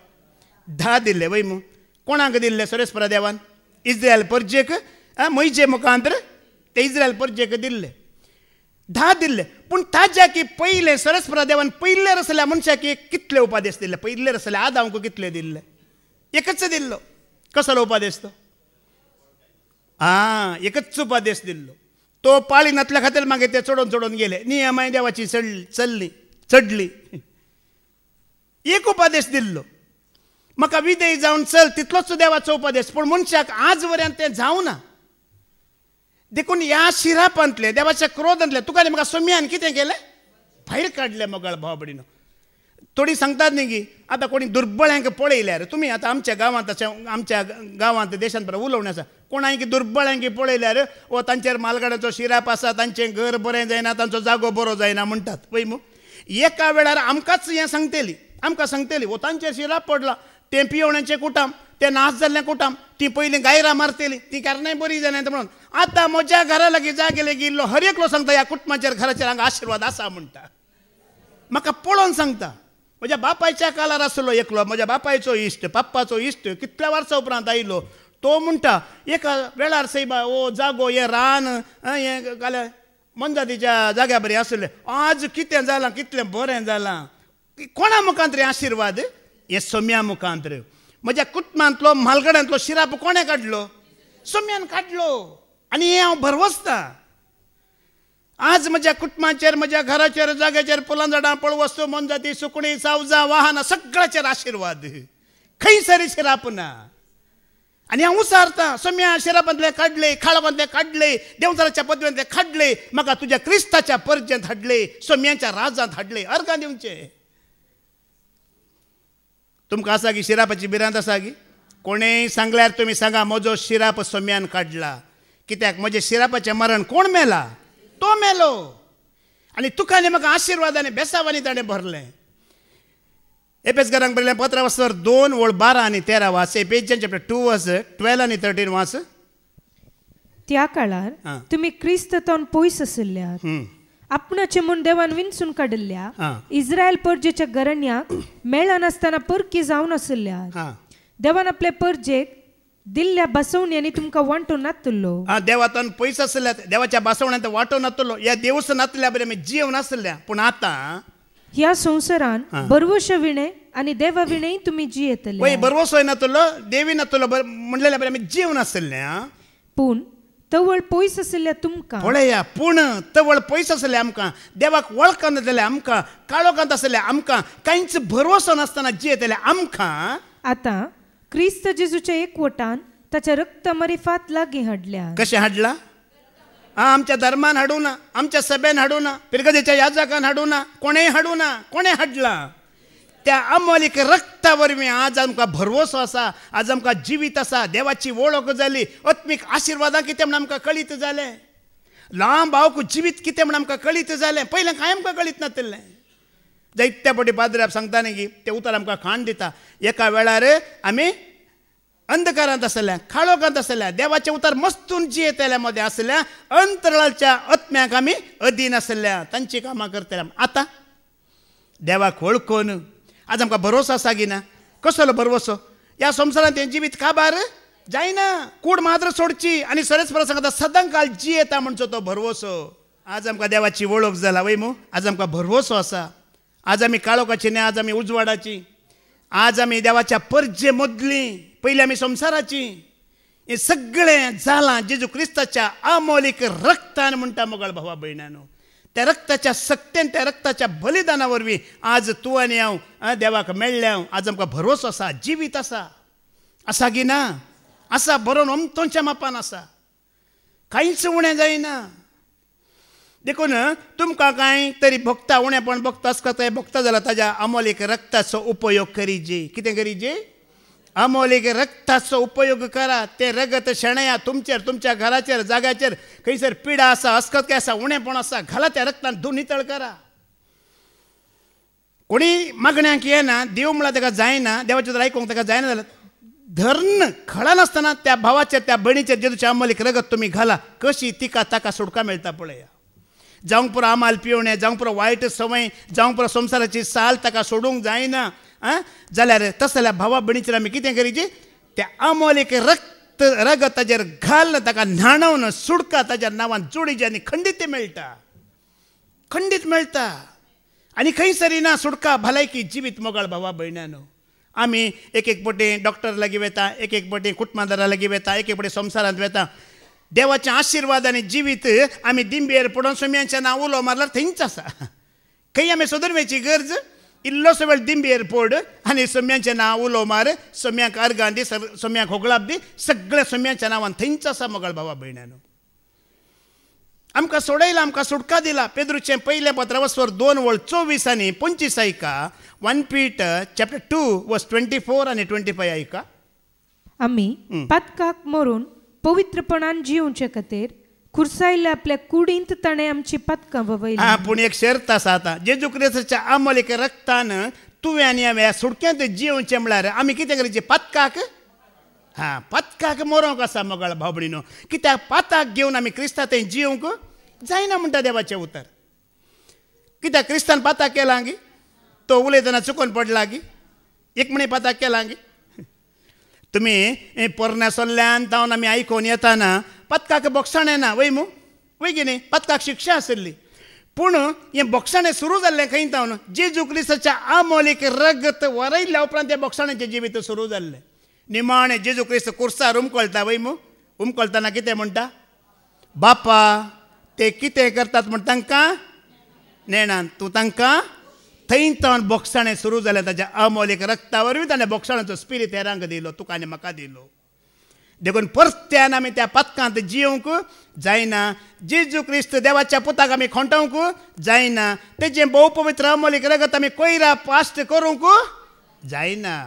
10 दिल्ले वय मू. कोणाक दिल्ले सरेस्परा देवान? इस्रायल परजेक मोइजे मुखांतर ते इस्रायल परजेक दिल्ले 10 दिल्ले. पूण ताज्या की पयले सरस्परा देवान पयले रसल्या मनशाक कितले उपादेश दिल्ले? पयले रसल्या आदांक कितले दिल्ले? एकच दिल्लो. कसलो उपादेश तो? एकच उपादेश दिल्लो. तो पाळी नातल्या खातीर मागीर ते चडोवन चडोवन गेले. नियमाय देवाची चडली. एक उपादेश दिल्लो, म्हाका विधेय जावन चल, तितलोच देवाचो उपादेश. पूण मनशाक आज वऱ्यान तें जावना. देखून ह्या शिरापांतले देवाच्या क्रोधांतले तुका आनी म्हाका सोम्यान कितें केलें? भायर काडलें मोगाळ भावबडीनो. थोडी सांगतात न्ही की आतां कोणी दुर्बळ्यांक पळयल्यार तुमी आतां आमच्या गांवांत देशांत बरें उलोवणें आसा. कोणाय दुर्बळ्यांक पळयल्यार वो तांचेर मालगाड्याचो शिराप आसा, तांचें घर बरें जायना, तांचो जागो बरो जायना म्हणटात पळय मू. एका वेळार आमकांच हें सांगतली, आमकां सांगतली वो तांचेर शिराप पडला, तें पियोवण्याचें कुटाम, तें नाश जाल्लें कुटाम, ती पयलीं गायरां मारतली, ती कारणाय बरी जायना म्हणून. आतां म्हज्या घरा लागीं जागे गेल्लो हर एकलो सांगता ह्या कुटुंबाचेर घराचेर हांगा आशिर्वाद आसा म्हणटा. म्हाका पळोवन सांगता. म्हज्या बापायच्या काळार आसलो एकलो, म्हज्या बापायचो इश्ट, पाप्पाचो इश्ट कितल्या वर्सां उपरांत आयलो. तो म्हणटा एका वेळार सैबा ओ जागो हे रान हें घाल्या मंजातीच्या जाग्या बरें आसलें. आज कितें जालां, कितलें बरें जालां. कोणा मुखांतर आशिर्वाद? हे सोम्या मुखांतर. म्हज्या कुटुंबांतलो म्हालगड्यांतलो शिराप कोणें काडलो? सोम्यान काडलो. आनी हें हांव भरवसता. आज म्हज्या कुटुंबाचेर, म्हज्या घराचेर, जाग्याचेर, फुलां झाडां, पळवस्तू, मनजाती, सुकणी, सावजां, वाहनां सगळ्याचेर आशिर्वाद. खंयसरी शिराप ना. आनी हांव उसारतां सोम्या शिरापांतले काडले, खाळोकांतले काडले, देवचाराच्या पदव्यांतले काडले, म्हाका तुज्या क्रिस्ताच्या परजेंत हाडले, सोम्याच्या राजांत हाडले. अर्गां दिवचे. तुमकां आसा की शिरापाची भिरांत आसा की? कोणेय सांगल्यार तुमी सांगा म्हजो शिराप सोम्यान काडला. कित्याक म्हजे शिरापाचें मरण कोण मेला? तो मेलो. आनी तुका आनी म्हाका आशिर्वादांनी बेसावांनी ताणें भरलें. एपेसकारांक बरयलें पत्र वचर 2:12 आनी 13 वाच. एफेसियन्स चॅप्टर 2 वर्स 12 आनी 13 वाच. त्या काळार तुम्ही क्रिस्तांतून पयस आशिल्ल्यात, आपणाचे म्हूण देवान विंचून काडिल्ल्या इस्रायल परजेच्या घराण्यांक मेळनासतना परकी जावन आशिल्ल्यात. देवान आपल्या परजेक दिल्ल्या बसवण्यांनी तुमकां वांटून नातलो. देवातून पयस आशिल्ल्या, देवाच्या बसवण्यांत वांटून नातलो. ह्या देवूस नातल्या बरें जीव नाशिल्ल्या. पूण आतां ह्या संवसारान बरवश विणे आनी देवा विणेय तुम्ही जियेतले. वय बरवसोय नातलो, देवी नातलो म्हणलेल्या बरें आमी जीव नाशिल्ल्या. पूण तवळ पयस आशिल्ल्या तुमकां पळया, पूण तवळ पयस आशिल्ल्या आमकां, देवाक वळखना जाल्यार आमकां, काळोखांत आशिल्ल्या आमकां, कांयच भरवसो नासतना जियेतल्या आमकां आतां क्रिस्त जेजूच्या एकवटान ताच्या रक्ता मारिफात लागीं हाडल्या. कशें हाडला? आमच्या धर्मान हाडूना, आमच्या सभेन हाडूना, पिरगदेच्या याजकान हाडूना, कोणेय हाडूना. कोणें हाडला? त्या अमोलीक रक्ता वरवीं आज आमकां भरवसो आसा, आज आमकां जिवीत आसा, देवाची वळख जाली, आत्मीक आशिर्वादां कितें म्हण आमकां कळीत जालें, लांब भावक जिवीत कितें म्हण आमकां कळीत जालें. पयलें कांय आमकां कळीत नासलें. जायत्या फावटी पाद्र्याक सांगता न्ही की तें उतर आमकां खाण दिता. एका वेळार आमी अंधकारांत आसल्या, काळोखांत आसल्या, देवाचे उतर मस्तून जियेतल्या मध्ये आसल्या, अंतराळाच्या आत्म्याक आमी अधीन आसल्या, तांची कामां करतल्या. आतां देवाक वळखून आज आमकां भरोसो आसा की ना? कसलो भरवसो? ह्या संवसारांत हें जिवीत काबार जायना. कूड मात्र सोडची आनी सरस्पर सांगता सदां काळ जियेता म्हणचो तो भरवसो. आज आमकां देवाची वळख जाला वय मू. आज आमकां भरवसो आसा. आज आमी काळोखाची न्ही, आज आमी उजवाडाची. आज आमी देवाच्या परजे मदलीं, पयलीं आमी संवसाराची. हें सगळें जालां जेजू क्रिस्ताच्या अमोलीक रक्तान म्हणटा मोगाळ भावा भयणानो. त्या रक्ताच्या सक्तेन, त्या रक्ताच्या बलिदाना वरवीं आज तूं आनी हांव देवाक मेळ्ळ्या. आज आमकां भरवसो आसा, जिवीत आसा. आसा की ना? आसा. बरोवन अमतोच्या मापान आसा. कांयच उणें जायना. देखून तुमकां कांय तरी भोगता, उणेपण भोगता आसता थंय भोगता जाल्यार ताज्या अमोलीक रक्ताचो उपयोग करीजे. कितें करीजे? अमोलीक रक्ताचो उपयोग करा. तें रगत शेणया तुमचेर, तुमच्या घराचेर, जाग्याचेर. खंयसर पिडा आसा, अस्खतकाय आसा, उणेपण आसा, घाला त्या रक्तान धुवन नितळ करा. कोणी मागण्यांक येना, देव म्हळ्यार ताका जायना, देवाचें जर आयकूंक ताका जायना जाल्यार धर्ण खळा नासतना त्या भावाचेर, त्या भयणीचेर जेजूचें अमोलीक रगत तुमी घाला. कशी तिका ताका सुटका मेळटा पळया. जावंक पुरो आमाल पिवणें, जावंक पुरो वायट संवय, जावंक पुरो संवसाराची साल ताका सोडूंक जायना. जाल्यार तस जाल्यार भावा भयणीचेर आमी कितें करीचें? त्या अमोलीक रगत ताजेर घाल, ताका न्हाणवन सुटका ताज्या नांवान जोडीचे आनी खंडीत मेळटा. खंडीत मेळटा. आनी खंयसरी ना सुटका, भलायकी, जिवीत मोगाळ भावा भयणानो. आमी एक एक फावटी डॉक्टर लागीं वता, एक एक फावटी कुटुंबादारा लागीं वता, एक एक फावटी संवसारांत वता. देवाचें आशिर्वाद आनी जिवीत आमी दिंबेर पडोवन सोम्यांचें नांव उलो मारल्यार थंयच आसा. खंय आमी सुदरमेची गरज, इल्लोसो वेळ दिंबेर पड आनी सोम्यांचें नांव उलो मार, सोम्यांक अर्गां दी, सोम्यांक होगळाप दी, सगळ्या सोम्यांच्या नांवान थंयच आसा मोगाळ भावा भयणानो. आमकां सोडयला, आमकां सुटका दिला. पेद्रूचें पयलें पत्र वचर 2:24 आनी 25 आयका. 1 Peter chapter 2 verse 24 आनी 25 आयका. आमी पातकाक मरून पवित्रपणान जिवचे खातीर खुर्सायल्या आपल्या कुडींत ताणें आमची पातकां ववयली. पूण एक शर्त आसा आतां. जेजू क्रिस्ताच्या अमोलीक रक्तान तुवें आनी हांवें सुटक्यांत जिवचें म्हळ्यार आमी कितें करचें? पातकाक पातकाक मरोंक आसा मोगाळ भाव भयणीनो. कित्याक पाताक घेवन आमी क्रिस्ता थंय जिवंक जायना म्हणटा देवाचें उतर. कित्याक क्रिस्तान पाताक केला गी? तो उलयतना चुकोवन पडला गी? एक म्हणे पाताक केला गी? तुमी पोरण्या सोल्ल्यान जावन आमी आयकोन येताना पातकाक बोगसाणें ना वय मू, वय की न्ही? पातकाक शिक्षा आशिल्ली. पूण हें बोगसाणें सुरू जाल्लें खंय जावन जेजू क्रिस्ताच्या अमोलीक रगत वरयल्या उपरांत तें बोगसाणेचें जिवीत सुरू जाल्लें. निमाणें जेजू क्रिस्त कुर्सार उमकळटा वय मू. उमकळतना कितें म्हणटा? बापा ते कितें करतात म्हण तांकां नेणान. तूं तांकां थंय तावन बोगसाणें सुरू जालें. ताच्या अमोलीक रक्ता वरवीं ताणें बोगसाणाचो स्पिरीट हेरांक दिलो, तुका आनी म्हाका दिलो. देखून परत्यान आमी त्या पातकांत जिवंक जायना. जेजू क्रिस्त देवाच्या पुताक आमी खोंटोवंक जायना. तेजें भोव पवित्र अमोलीक रगत आमी कोयरा पास्ट करूंक जायना.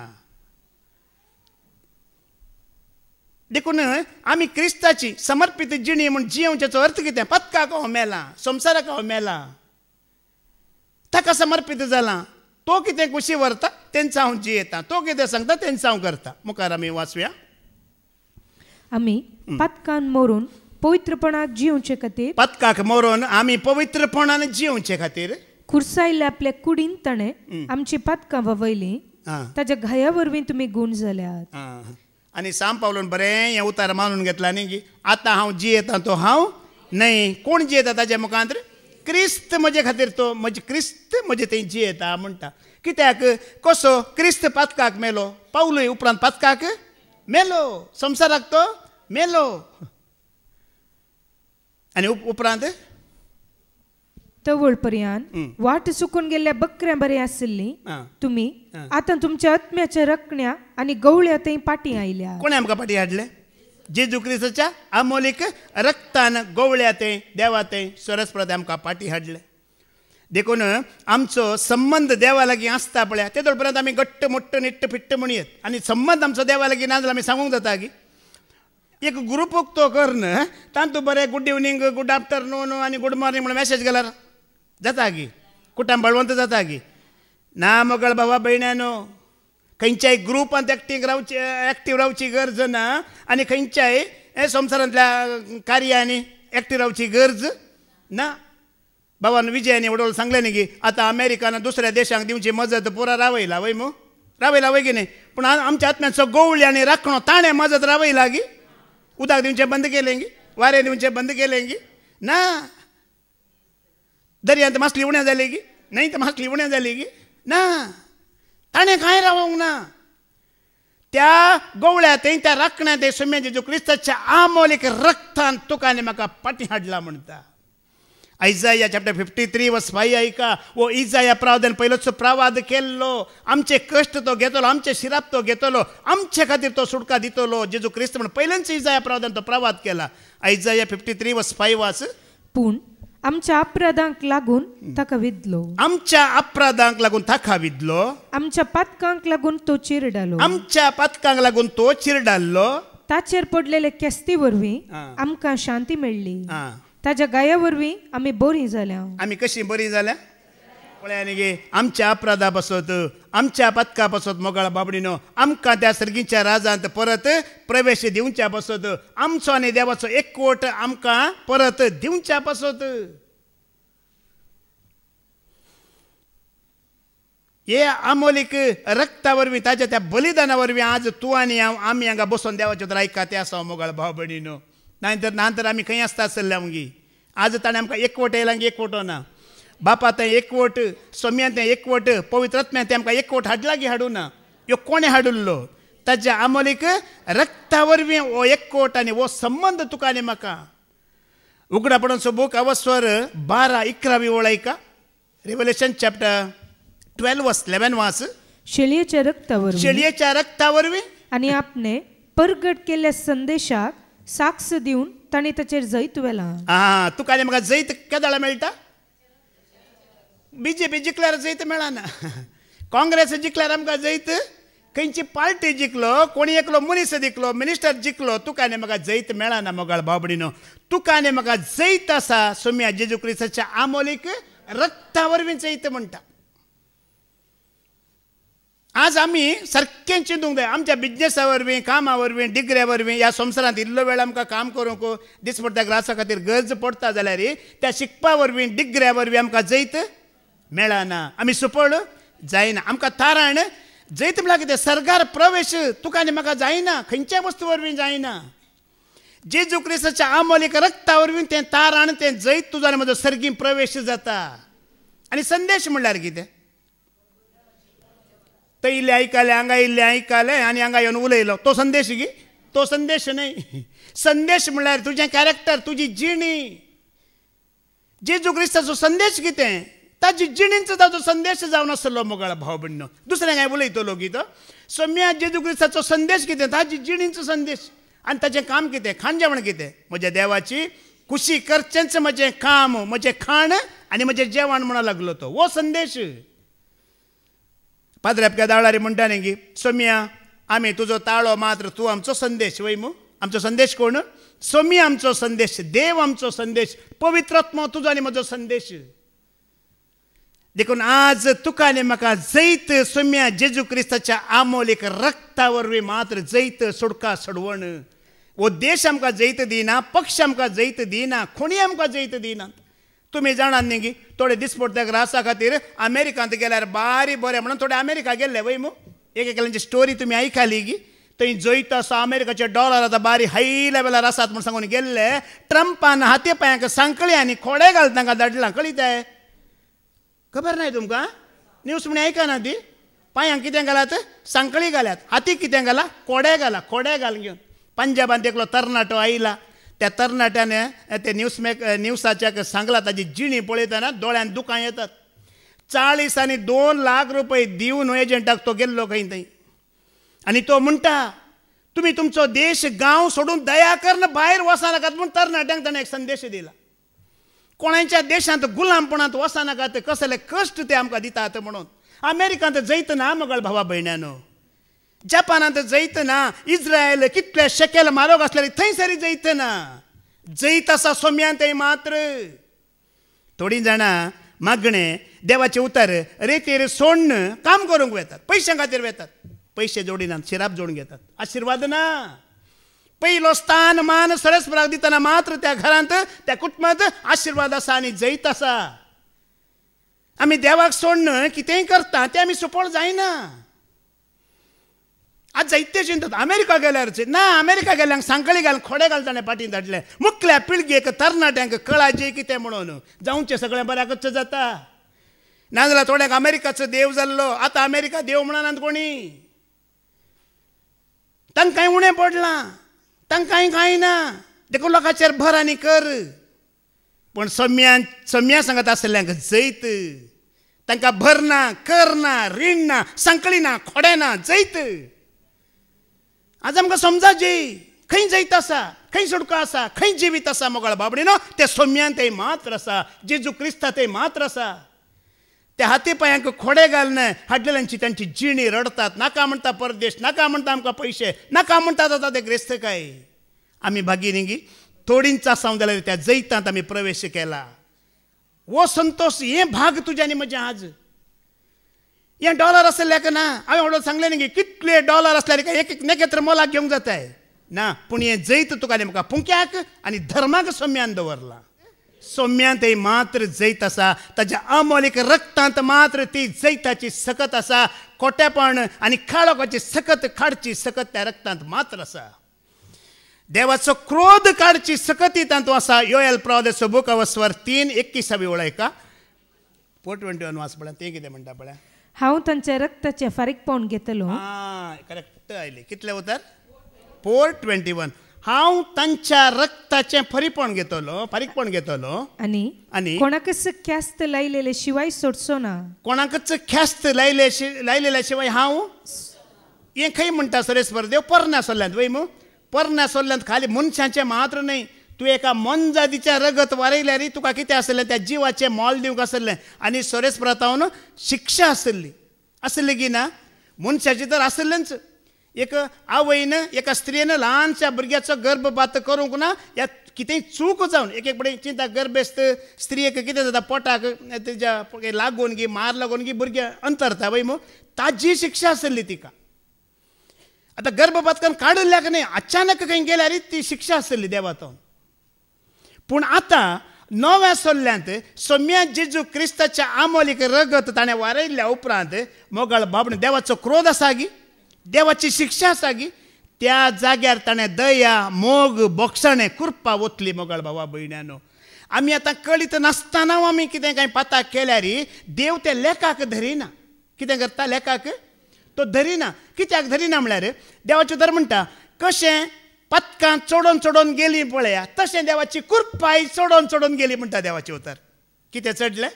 देखून आमी क्रिस्ताची समर्पित जिणी म्हूण जिवचेचो अर्थ कितें? पातकाक हांव मेला, संवसाराक हांव मेला. ताका समर्पित जाला. तो कितें कुशी व्हरता तेंचा हांव जियेता, तो कितें सांगता तेंचा हांव करता. मुखार आमी वाचूया. आमी पथकान मरून पवित्रपणाक जिवचे खातीर, पथकाक मरून आमी पवित्रपणान जिवचे खातीर खुर्सायल्ले आपल्या कुडीन ताणें आमची पथकां ववयलीं. ताच्या घाया वरवीं तुमी गूण जाल्यात. आनी साम पावलोन बरें हें उतार मानून घेतला न्ही की आतां हांव जियेता तो हांव न्हय. कोण जियेता ताच्या मुखांतर? क्रिस्त म्हजे खातीर तो क्रिस्त म्हजे थंय जियेता म्हणटा. कित्याक कसो? क्रिस्त पथकाक मेलो, पावलूय उपरांत पथकाक मेलो, संवसाराक तो मेलो. आनी उपरांत तवळ पर्यंत वाट चुकून गेल्ल्या बकऱ्या बरें आशिल्लीं तुमी आतां तुमच्या आत्म्याच्या रखण्या आनी गवळ्या थंय पाटी आयल्या. कोणें आमकां पाटी हाडले? जेजू क्रिस्ताच्या अमोलीक रक्तान गवळ्या थंय देवा थंय सरस्वती आमकां पाटी हाडले. देखून आमचो संबंध देवा लागीं आसता पळय तेदोळ पर्यंत आमी घट्ट मोट्ट निट्ट फिट्ट म्हणयत. आनी संबंध आमचो देवा लागीं ना जाल्यार आमी सांगूंक जाता की एक ग्रुपूक तो करन तातूंत बरें गुड इवनिंग, गुड आफ्टरनून आनी गुड मॉर्निंग म्हणून मॅसेज घाल्यार जाता की कुटुंब बळवंत जाता की ना. मोगळ भावा भयण्यानो, खंयच्याय ग्रुपांत एक्टीव रावची गरज ना आनी खंयच्याय संवसारांतल्या कार्यांनी एक्टीव रावची गरज ना. बाबान विजयानी वडोळ सांगलें न्ही की आतां अमेरिकान दुसऱ्या देशांक दिवची मजत पुरा रावयला वय मू रावयला वय की न्ही. पूण आमच्या आत्म्याचो गवळी आनी राखणो ताणें मजत रावयला की उदक दिवचें बंद केलें गी, वारें दिवचें बंद केलें गी ना. दर्यांत मासली उण्या जाली गी न्हंयत मासली उण्या जाली गी ना. ताणें कांय रावोंक ना. त्या गवळ्या थंय त्या राखण्या थंय सोम्या जेजू क्रिस्ताच्या आमोलीक रक्तान तुका आनी म्हाका पाटी हाडला म्हणटा. Isaiah chapter 53 verse 5 ऐका. वो इजाया प्रवादन पयलोचो प्रवाद केल्लो. आमचे कश्ट तो घेतलो, आमचे शिराप तो घेतलो, आमचे खातीर तो सुटका दितलो. जेजू क्रिस्त म्हणून पयलेंच इजाया प्रवादन तो प्रवाद केला. Isaiah 53 verse 5 वाच. पूण आमच्या अपराधांक लागून ताका विधलो, आमच्या अपराधांक लागून ताका विधलो, आमच्या पथकांक लागून तो चिरडालो, आमच्या पथकांक लागून तो चिरडाल्लो. ताचेर पडलेले केस्ती वरवीं आमकां शांती मेळ्ळी. ताच्या गाया वरवीं आमी बरीं जाल्या. आमी कशीं बरीं जाल्या पळय न्ही गे. आमच्या अपराधा पासत, आमच्या पथका पासत मोगाळ बाबडीनो आमकां त्या सर्गीच्या राजांत परत प्रवेश दिवच्या पासत, आमचो आनी देवाचो एकवट आमकां परत दिवच्या पासत. हे अमोलीक रक्ता वरवीं ताच्या त्या बलिदाना वरवीं आज तूं आनी हांव आमी हांगा बसून देवाचे तर आयकाते आसा मोगाळ भाव भयणीनो. नांतर आमी खंय आसता आसले आमगे. आज ताणें आमकां एकवट येयला एकवटो ना. बापा थंय एकवट, सोम्यान थंय एकवट, पवित्र आत्म्यान थंय आमकां एकवट हाडला की हाडूं ना. ह्यो कोणें हाडुल्लो? ताच्या अमोलीक रक्ता वरवीं हो एकवट आनी हो संबंध तुका आनी म्हाका. उगडापणाचो बूक अवस्वर 12-11 वळयका. रेवलेशन चॅप्टर 12 वर्स 11 वाच. शेळयेच्या रक्ता वरवीं आनी आपणे परगट केल्ल्या संदेशाक साक्ष दिवन ताणें ताचेर जैत व्हेला. तुका आनी म्हाका जैत केदाळ मेळटा? बीजेपी जिखल्यार जैत मेळना. काँग्रेस जिखल्यार आमकां जैत, खंयची पार्टी जिखलो, कोणी एकलो मनीस जिखलो, मिनिस्टर जिखलो, तुका आनी म्हाका जैत मेळना मोगाळ बाबडीनो. तुका आनी म्हाका जैत आसा सोम्या जेजू क्रिस्ताच्या आमोलीक रक्ता वरवीं जैत म्हणटा. आज आमी सारकें चिंतूंक जाय. आमच्या बिजनेसा वरवीं, कामा वरवीं, डिग्र्या वरवीं ह्या संवसारांत इल्लो वेळ आमकां काम करूंक दिसपट्ट्या ग्रासा खातीर गरज पडटा जाल्यार त्या शिकपा वरवीं, डिग्र्या वरवीं आमकां जैत मेळना. आमी सुपळ जायना. आमकां तारण जैत म्हळ्यार कितें? सर्गार प्रवेश तुका आनी म्हाका जायना, खंयच्या वस्तू वरवीं जायना. जेजू क्रिस्ताच्या आमोलीक रक्ता वरवीं तें तारण, तें जैत तुजो आनी म्हजो सर्गीं प्रवेश जाता. आनी संदेश म्हणल्यार कितें? थंय इल्लें आयकलें, हांगा इल्लें आयकलें आनी हांगा येवन उलयलो, तो संदेश गी? तो संदेश न्हय. संदेश म्हणल्यार तुजें कॅरेक्टर, तुजी जिणी. जेजू क्रिस्ताचो संदेश कितें? ताजी जिणींचो ताजो संदेश जावन आसलो मोगाळ भाव भयणीनो. दुसऱ्यांक हांवें उलयतलो गी तो. सोम्या जेजू क्रिस्ताचो संदेश कितें? ताजी जिणींचो संदेश. आनी ताचें काम कितें? खाणजेवण कितें? म्हज्या देवाची खुशी करचेंच म्हजें काम, म्हजें खाण आनी म्हजें जेवण म्हणून लागलो तो. हो संदेश. पाद्रेपक्या दाळारी म्हणटा न्ही की सोम्या आमी तुजो ताळो मात्र, तूं आमचो संदेश. वय मू आमचो संदेश कोण? सोम्या आमचो संदेश, देव आमचो संदेश, पवित्र आत्मा तुजो आनी म्हजो संदेश. देखून आज तुका आनी म्हाका जैत सोम्या जेजू क्रिस्ताच्या आमोलीक रक्ता वरवीं मात्र जैत सुडका सडवण. वो देश आमकां जैत दिना, पक्ष आमकां जैत दिना, कोणी आमकां जैत दिना. तुम्ही जाणात न्ही की थोडे दिसपट्ट्याक रासा खातीर अमेरिकांत गेल्यार बारी बरें म्हणून थोडे अमेरिका गेल्ले वय मू. एकल्याची स्टोरी तुमी आयकली की थंय जैत आसा अमेरिकाचे डॉलर आतां बारी हाय लेवलार आसात म्हूण सांगून गेल्ले. ट्रंपान हाते पांयाक सांकळी आनी खोडे घाल तांकां धाडलां. कळिताय? खबर नाही तुमकां? न्यूज म्हणे आयकना ती. पांयांक कितें घालात? सांकळी घाल्यात. हातीक कितें घाला? कोडे घाला. कोडे घाल घेवन पंजाबांत एकलो तरणाटो आयला. त्या तरणाट्याने ते न्यूसाच्या सांगला ताची जिणी पळयतना दोळ्यान दुकां येतात. 40 आनी 2 लाख रुपये दिवन एजंटाक तो गेल्लो खंय थंय. आनी तो म्हणटा तुमी तुमचो देश गांव सोडून दया करन भायर वचनाकात म्हूण तरणाट्यांक ताणें एक संदेश दिला. कोणाच्या देशांत गुलामपणांत वचनाकात, कसले कश्ट ते आमकां दितात म्हणून. अमेरिकांत जैत ना मगळ भावा भयण्यानो. जपानांत जैत ना. इस्रायल कितले शेकेल मारोग आसलेली थंयसरी जैत ना. जैत आसा सोम्यान थंय मात्र. थोडीं जाणां मागणे देवाचे उतार रेतीर सोडन काम करूंक वेतात. पयशां खातीर वेतात. पयशे जोडिनात, शिराप जोडून घेतात. आशिर्वाद ना. पयलो स्थान मान सरस्वराक दितना मात्र त्या घरांत त्या कुटुंबांत आशिर्वाद आसा आनी जैत आसा. आमी देवाक सोडन कितेंय करता तें आमी सफळ जायना. आज जायते चिंतात अमेरिका गेल्यारच ना. अमेरिका गेल्यांक सांकळी घाल खोडे घाल ताणें पाटीन धाडले. मुखल्या पिळगेक तरणाट्यांक कळाजे कितें म्हणून. जावचें सगळें बऱ्याकच जाता. नाजाल्यार थोड्यांक अमेरिकाचो देव जाल्लो. आतां अमेरिका देव म्हणनात कोणी. तांकांय उणें पडलां. तांकांय कांय ना. देखून लोकांचेर भर आनी कर. पण सोम्या सांगत आसल्ल्यांक जैत. तांकां भर ना, कर ना, रीण ना, सांकळी ना, खोडे ना, जैत. आज आमकां समजाची खंय जैत आसा, खंय सुडको आसा, खंय जिवीत आसा मोगाळ बाबडीनो. ते सोम्यान थंय मात्र आसा. जेजू क्रिस्ता थंय मात्र आसा. त्या हाती पांयांक खोडे घालन हाडलेल्यांची तांची जिणी रडतात. नाका म्हणटा परदेश, नाका म्हणटा आमकां पयशे, नाका म्हणटात आतां ते ग्रेस्तकाय. आमी भागिनींगी थोडींच आसांव जाल्यार त्या जैतांत आमी प्रवेश केला. वो संतोष हे भाग तुज्या आनी म्हज्या आज. हे डॉलर आसल्याक ना. हांवें हळू सांगलें न्ही कितले डॉलर आसल्यार एक एक नेकेत्र मोलाक घेवंक जाताय ना. पूण हें जैत तुका आनी म्हाका पुंक्याक आनी धर्माक सोम्यान दवरला. सोम्यान थंय मात्र जैत आसा. ताच्या अमोलीक रक्तांत मात्र ती जैताची सकत आसा. खोटेपण आनी काळोखाची सकत काडची सकत त्या रक्तांत मात्र आसा. देवाचो क्रोध काडची सकती तांतू आसा. योएल प्रॉफेटचो बूक ऑफ वर्स 3:21 वळयका. 4:21 वाच पळय. ते कितें म्हणटा पळय. हांव तांच्या रक्ताचे फारीकपण घेतलो. Correct oily. कितले उतर? 4:21. हांव तांच्या रक्ताचे फारीकपण घेतलो आनी कोणाकच ख्यास्त लायलेले शिवाय सोडचो ना. कोणाकच ख्यास्त लायलेल्या शिवाय हांव हें खंय म्हणटा सरेस्वर देव परण्या सोल्ल्यांत वय मू. परण्या सोल्ल्यांत खाली मनशांचे मात्र न्हय. तूं एका मनजातीच्या रगत वारयल्यार तुका कितें आसलें त्या जिवाचें मोल दिवंक आसलें. आनी सरेस्परातावन शिक्षा आसली की ना. मनशाची तर आसलेंच. एक आवयन एका स्त्रीन ल्हानशा भुरग्याचो गर्भपात करूंक ना. ह्या कितेंय चूक जावन एक पळय चिंता गर्भस्थ स्त्रीक कितें जाता पोटाक तेज्या लागून गी मार लागून गी भुरगें अंतरता वय मू. ताजी शिक्षा आसली तिका. आतां गर्भपात करून काडल्याक न्हय अचानक खंय गेल्यार ती शिक्षा आसली देवातावन. पूण आतां नव्या सोल्ल्यांत सोम्या जेजू क्रिस्ताच्या आमोलीक रगत ताणें वारयल्ल्या उपरांत मोगाळ बाबडे देवाचो क्रोध आसा गी, देवाची शिक्षा आसा गी. त्या जाग्यार ताणें दया मोग बोगसणें कुरपा वतली मोगाळ बाबा भयण्यानो. आमी आतां कळीत नासतना आमी कितें कांय पाताक केल्यार देव ते लेखाक धरिना. कितें करता लेखाक तो धरिना. कित्याक धरिना म्हळ्यार देवाचो धर म्हणटा कशें पथकां चडोवन चडोवन गेली पळया तशें देवाची कुरपाय चडोवन चडोवन गेली म्हणटा देवाचें उतर. कितें चडलें?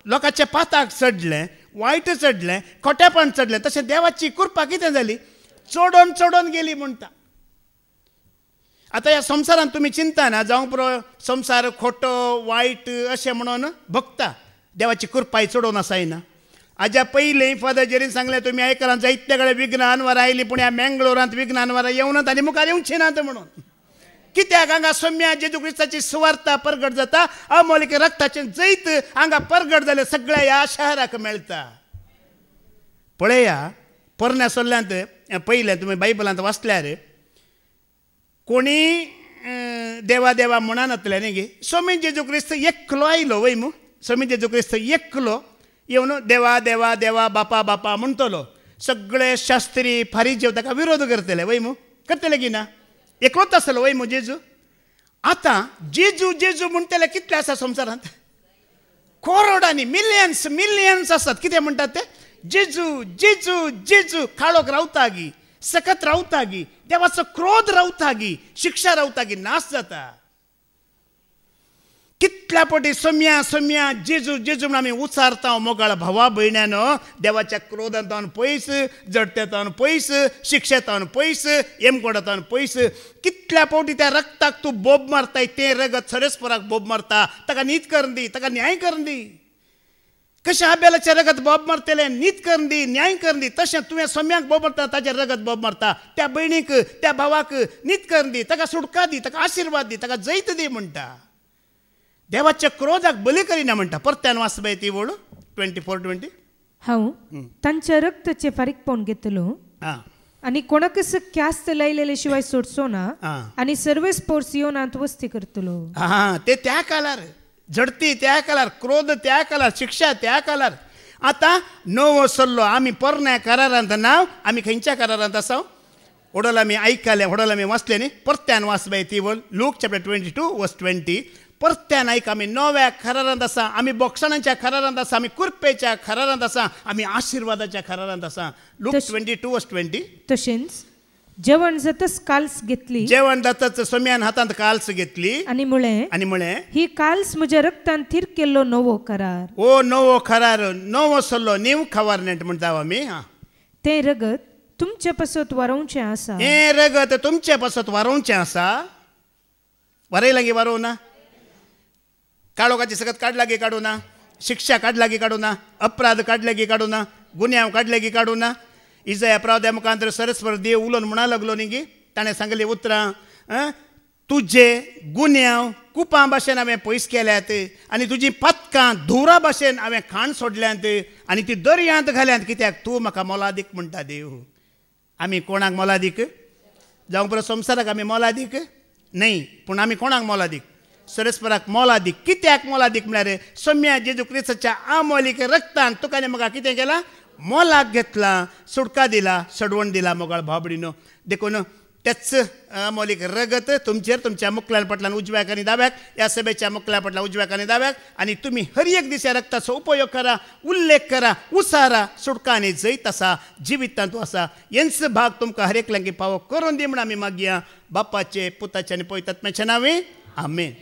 लोकांच्या पाताक चडलें, वायट चडलें, खोटेपण चडलें. तशें देवाची कुरपा कितें जाली? चडोवन चडोवन गेली म्हणटा. आतां ह्या संवसारांत तुमी चिंता ना जावं पुरो संवसार खोटो वायट अशें म्हणून भोगता. देवाची कुरपाय चडोवन आसायना. हाज्या पयलीं फादर जेरीन सांगलें तुमी आयकलां जायते कडेन विघ्न अनवरां आयलीं पूण ह्या मेंगलोरांत विघ्न अनवरां येवनात आनी मुखार येवची नात म्हणून. कित्याक हांगा सोम्या जेजू क्रिस्ताची सुवार्ता परगट जाता अमोलिक रक्ताचें जैत हांगा परगट जालें सगळ्या ह्या शहराक मेळटा पळया पोरण्या सोल्ल्यांत पयलें तुमी बायबलांत वाचल्यार कोणी देवा देवा म्हणनातले न्ही गे स्वामी जेजू क्रिस्त एकलो आयलो वय मू स्वामी जेजू क्रिस्त एकलो येवन देवा देवा देवा बापा बापा म्हणटलो सगळे शास्त्री फारीजेव ताका विरोध करतले वय मू करतले की ना एकलोच आसलो वय मू जेजू आतां जेजू जेजू म्हणटले कितले आसा संवसारांत करोडांनी मिलियन्स आसात कितें म्हणटात ते जेजू जेजू जेजू काळोख रावता गी सकत रावता गी देवाचो क्रोध रावता गी शिक्षा रावता गी नाश जाता कितल्या पटी सोम्या सोम्या जेजू जेजू म्हणून आमी उचारता मोगाळ भावा भयण्यानो देवाच्या क्रोधांतावन पयस जडटेतावन पयस शिक्षेतावन पयस हेमकोडातावन पयस कितल्या पटी त्या रक्ताक तूं बोब मारताय तें रगत सरेस्पराक बोब मारता ताका न्हीद करून दी ताका न्याय करून दी कशें आबेलाचें रगत बोब मारतलें न्हीद करून दी न्याय करून दी तशें तुवें सोम्याक बोब मारता ताचें रगत बोब मारता त्या भयणीक त्या भावाक न्हीद करून दी ताका सुटका दी ताका आशिर्वाद दी ताका जैत दी म्हणटा देवाच्या क्रोधाक बली करिना म्हणटा परत्यान वाचबाय ती वळ 24:20 हांव तांच्या रक्ताचे फारीकपण घेतलो आनी कोणाकच क्यास्त लायलेले शिवाय सोडचो ना आनी सर्वेस पोर्स येवनांत वस्ती करतलो ते त्या काळार झडती त्या काळार क्रोध त्या काळार शिक्षा त्या काळार आतां नवो सल्लो आमी पोरण्या करारांत नांव आमी खंयच्या करारांत आसा ओडोल आमी आयकले ओडोल आमी वाचले न्ही परत्यान वाचबाय ती वळ लूक चॅप्टर 22:20 परत्यान आयक आमी नव्या करारांत आसा आमी बोक्षणाच्या करारांत आसा आमी कुरपेच्या करारांत आसा आमी आशिर्वादाच्या करारांत आसा लूक 22:20 तशेंच जेवण जाताच काल्स घेतली जेवण जाताच सोम्यान हातांत काल्स घेतली आनी म्हळें ही काल्स म्हज्या रक्तान थीर केल्लो नवो करार ओ नवो करार नवो सल्लो न्यू कवर्नेंट म्हणटा आमी तें रगत तुमचे पासत वारोवचें आसा हें रगत तुमचे पासत वारोवचें आसा वारय लागी वारोव ना काळोखाची सकत काडला गी काडू ना शिक्षा काडला गी काडू ना अपराध काडले गी काडू ना गुन्यांव काडले गी काडू ना इजाया प्रावद्या मुखांतर सरस्वर देव उलोवन म्हणा लागलो न्ही गी ताणें सांगली उतरां तुजे गुन्यांव कुपां भाशेन हांवें पयस केल्यात आनी तुजीं पथकां धुवरा भाशेन हांवें खाण सोडल्यांत आनी ती दर्यांत घाल्यांत कित्याक तूं म्हाका मोलादीक म्हणटा देव आमी कोणाक मोलादीक जावं परत संवसाराक आमी मोलादीक न्हय पूण आमी कोणाक मोलादीक सरस्पराक मोलादीक कित्याक मोलादीक म्हळ्यार सोम्या जेजू क्रिस्ताच्या अमोलीक रक्तान तुका आनी म्हाका कितें केलां मोलाक घेतला सुटका दिला सडवण दिला मोगाळ भावबडीनो देखून तेच अमोलीक रगत तुमचेर तुमच्या मुखल्यान पटल्यान उजव्याक आनी दाव्याक ह्या सभेच्या मुखल्या पटल्यान उजव्याक आनी दाव्याक आनी तुमी हर एक दीस ह्या रक्ताचो उपयोग करा उल्लेख करा उसारा सुटका आनी जैत आसा जिवितांत आसा हेंच भाग तुमकां हर एकल्यांकी फावो करून दी म्हण आमी मागया बापाचे पुताचे आनी पवित्र आत्म्याचे नांवे आमेन.